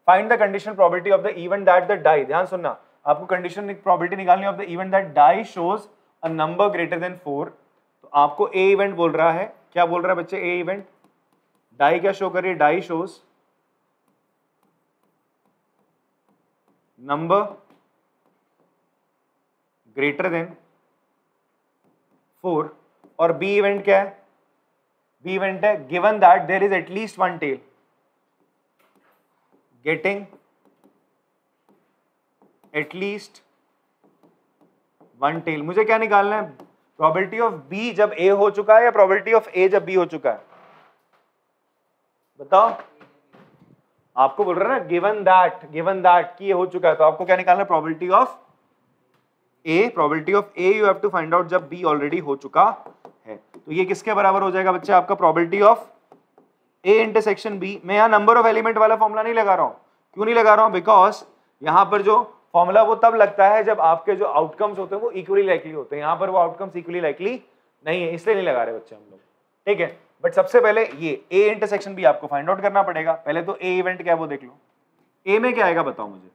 Find the condition probability of the event that the die, ध्यान सुनना, आपको condition probability निकालनी of the event that die shows a number greater than 4। तो आपको ए event बोल रहा है, क्या बोल रहा है बच्चे, ए इवेंट, डाई क्या शो कर रही है, die shows number greater than 4, और बी इवेंट क्या है, बी इवेंट है given that there is at least 1 tail, getting at least 1 tail. मुझे क्या निकालना है, प्रोबेबिलिटी ऑफ बी जब ए हो चुका है या प्रोबेबिलिटी ऑफ ए जब बी हो चुका है, बताओ। आपको बोल रहा है ना गिवन दैट कि ये हो चुका है, तो आपको क्या निकालना है, probability of A, probability of A you have to find out जब बी ऑलरेडी हो चुका है। तो ये किसके बराबर हो जाएगा बच्चे, आपका probability of A intersection B. मैं यहाँ नंबर ऑफ एलिमेंट वाला फॉर्मूला नहीं लगा रहा हूँ, क्यों नहीं लगा रहा हूँ, बिकॉज यहाँ पर जो फॉर्मूला वो तब लगता है जब आपके जो आउटकम्स होते हैं वो इक्वली लाइकली होते हैं, यहाँ पर वो आउटकम्स इक्वली लाइकली नहीं है, इसलिए नहीं लगा रहे बच्चे हम लोग, ठीक है। बट सबसे पहले ये ए इंटरसेक्शन भी आपको फाइंड आउट करना पड़ेगा। पहले तो ए इवेंट क्या है वो देख लो, ए में क्या आएगा बताओ मुझे,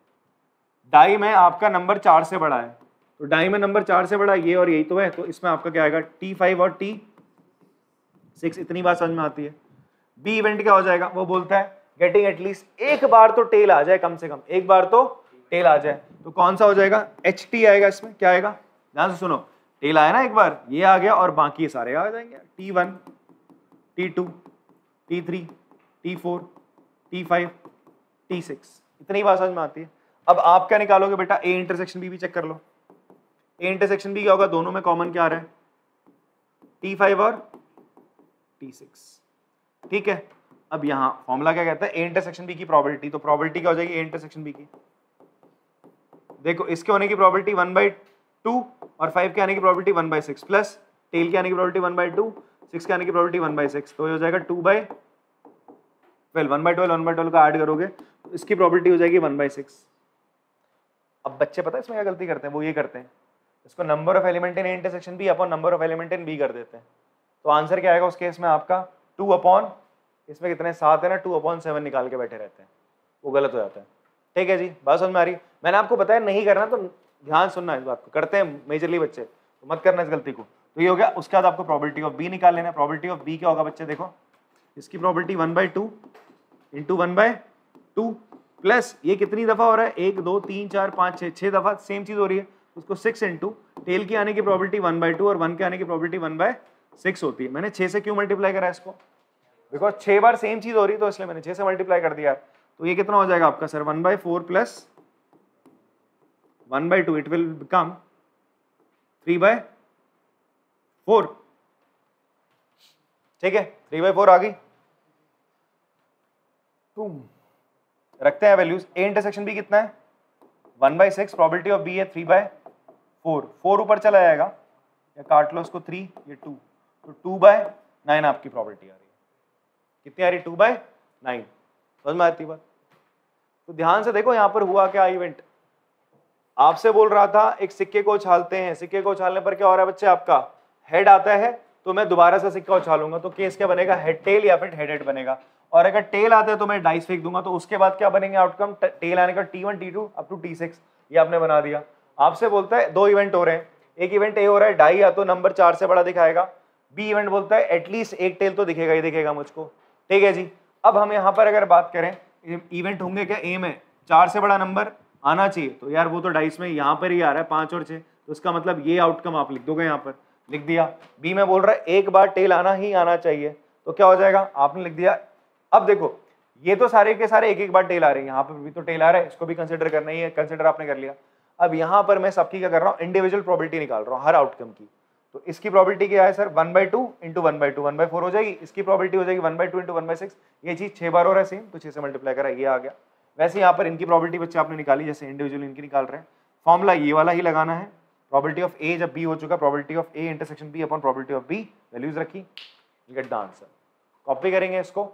डाई में आपका नंबर 4 से बड़ा है, तो डाई में नंबर 4 से बड़ा ये और यही तो है, तो इसमें आपका क्या आएगा, T5 और T6। इतनी बात समझ में आती है। बी इवेंट क्या हो जाएगा, वो बोलता है गेटिंग एटलीस्ट एक बार तो टेल आ जाए, कम से कम एक बार तो टेल आ जाए, तो कौन सा हो जाएगा, HT आएगा। इसमें क्या आएगा, ध्यान से सुनो, टेल आया ना एक बार, ये आ गया और बाकी सारे आ जाएंगे, T1 T2, T3, T4, T5, T6, इतनी बात समझ में आती है। अब आप क्या निकालोगे बेटा, A इंटरसेक्शन B भी चेक कर लो। A इंटरसेक्शन B क्या होगा, दोनों में कॉमन क्या आ रहा है, T5 और T6, ठीक है। अब यहाँ फॉर्मूला क्या कहता है, A इंटरसेक्शन B की प्रोबेबिलिटी, तो प्रोबेबिलिटी क्या हो जाएगी A इंटरसेक्शन B की, देखो इसके होने की प्रोबेबिलिटी 1/2 और 5 के आने की प्रोबेबिलिटी 1/6 प्लस टेल के आने की प्रोबेबिलिटी 1/2, 6 के आने की प्रोबेबिलिटी 1/6, तो ये हो जाएगा 2/12, 1/12 का ऐड करोगे तो इसकी प्रोबेबिलिटी हो जाएगी 1/6। अब बच्चे पता है इसमें क्या गलती करते हैं, वो ये करते हैं इसको number of element in A intersection B upon number of element in B कर देते हैं। तो आंसर क्या आएगा उस केस में आपका 2 अपॉन, इसमें कितने 7 है ना, 2/7 निकाल के बैठे रहते हैं, वो गलत हो जाता है। ठीक है जी, बात समझ में आ रही। मैंने आपको बताया नहीं करना, तो ध्यान सुनना इस बात को, करते हैं मेजरली बच्चे, तो मत करना इस गलती को। तो ये हो गया, उसके बाद आपको प्रोबेबिलिटी ऑफ बी निकाल लेना। प्रोबेबिलिटी ऑफ बी क्या होगा बच्चे, देखो इसकी प्रोबेबिलिटी 1/2 इंटू 1/2 प्लस ये कितनी दफा हो रहा है, 1 2 3 4 5 6 दफा सेम चीज हो रही है, उसको 6 इंटू टेल की आने की प्रोबेबिलिटी 1/2 और 1 के आने की प्रोबेबिलिटी 1/6 होती है। मैंने 6 से क्यों मल्टीप्लाई करा इसको, बिकॉज 6 बार सेम चीज हो रही है, तो इसलिए मैंने 6 से मल्टीप्लाई कर दिया। तो ये कितना हो जाएगा आपका sir, 1/4 plus 1/2, it will become 3/4, ठीक है 3/4 आ गई। रखते हैं वैल्यूज, ए इंटरसेक्शन बी कितना है 1/6, प्रोबेबिलिटी ऑफ बी है 3/4, 4 ऊपर चला जाएगा या काट लो उसको 3, ये 2, तो 2/9 आपकी प्रोबेबिलिटी आ रही है। कितनी आ रही, 2/9, समझ में आती बात। तो ध्यान से देखो यहाँ पर हुआ क्या इवेंट, आपसे बोल रहा था एक सिक्के को उछालते हैं, सिक्के को उछालने पर क्या हो रहा है बच्चे, आपका हेड आता है तो मैं दोबारा से सिक्का उछालूंगा, तो केस क्या बनेगा, हेड टेल या फिर हेड हेड बनेगा। और अगर टेल आता है तो मैं डाइस फेंक दूंगा, तो उसके बाद क्या बनेंगे आउटकम, टेल आने का T1 T2 up to T6, ये आपने बना दिया। आपसे बोलता है 2 इवेंट हो रहे हैं, एक इवेंट ए हो रहा है डाई या तो नंबर 4 से बड़ा दिखाएगा, बी इवेंट बोलता है एटलीस्ट एक टेल तो दिखेगा ही दिखेगा मुझको, ठीक है जी। अब हम यहाँ पर अगर बात करें इवेंट होंगे क्या, ए में 4 से बड़ा नंबर आना चाहिए, तो यार वो तो डाइस में यहाँ पर ही आ रहा है 5 और 6, तो उसका मतलब ये आउटकम आप लिख दोगे, यहाँ पर लिख दिया। बी में बोल रहा है एक बार टेल आना ही आना चाहिए, तो क्या हो जाएगा, आपने लिख दिया। अब देखो ये तो सारे के सारे एक एक बार टेल आ रहे हैं, यहाँ पर भी तो टेल आ रहा है, इसको भी कंसिडर करना ही है, कंसिडर आपने कर लिया। अब यहाँ पर मैं सबकी क्या कर रहा हूँ, इंडिविजुअल प्रोबेबिलिटी निकाल रहा हूँ हर आउटकम की। तो इसकी प्रोबेबिलिटी क्या है सर, 1/2 इंटू 1/2, 1/4 हो जाएगी, इसकी प्रोबेबिलिटी हो जाएगी 1/2 इंटू 1/6, ये चीज 6 बार हो रहा है सेम, तो 6 से मल्टीप्लाई करा, ये आ गया। वैसे यहाँ पर इनकी प्रोबेबिलिटी बच्चे आपने निकाली, जैसे इंडिविजुअल इनकी निकाल रहे हैं, फॉर्मूला ये वाला ही लगाना है। प्रोबेबिलिटी ऑफ ए जब बी हो चुका, probability of A intersection B upon probability of B, values रखी, गेट द आंसर। कॉपी करेंगे इसको।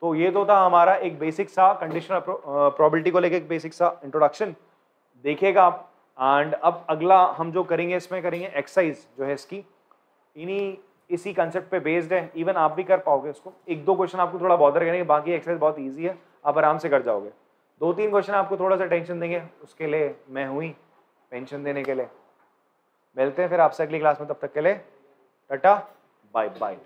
तो ये तो था हमारा एक बेसिक सा कंडीशनल प्रोबेबिलिटी को लेके एक बेसिक सा इंट्रोडक्शन, देखिएगा आप। एंड अब अगला हम जो करेंगे इसमें करेंगे एक्सरसाइज जो है इसकी, इसी कंसेप्ट पे बेस्ड है, इवन आप भी कर पाओगे इसको। 1-2 क्वेश्चन आपको थोड़ा बॉदर करेंगे, बाकी एक्सरसाइज बहुत ईजी है, आप आराम से कर जाओगे। 2-3 क्वेश्चन आपको थोड़ा सा टेंशन देंगे, उसके लिए मैं हुई पेंशन देने के लिए। मिलते हैं फिर आपसे अगली क्लास में, तब तक के लिए टाटा बाय बाय।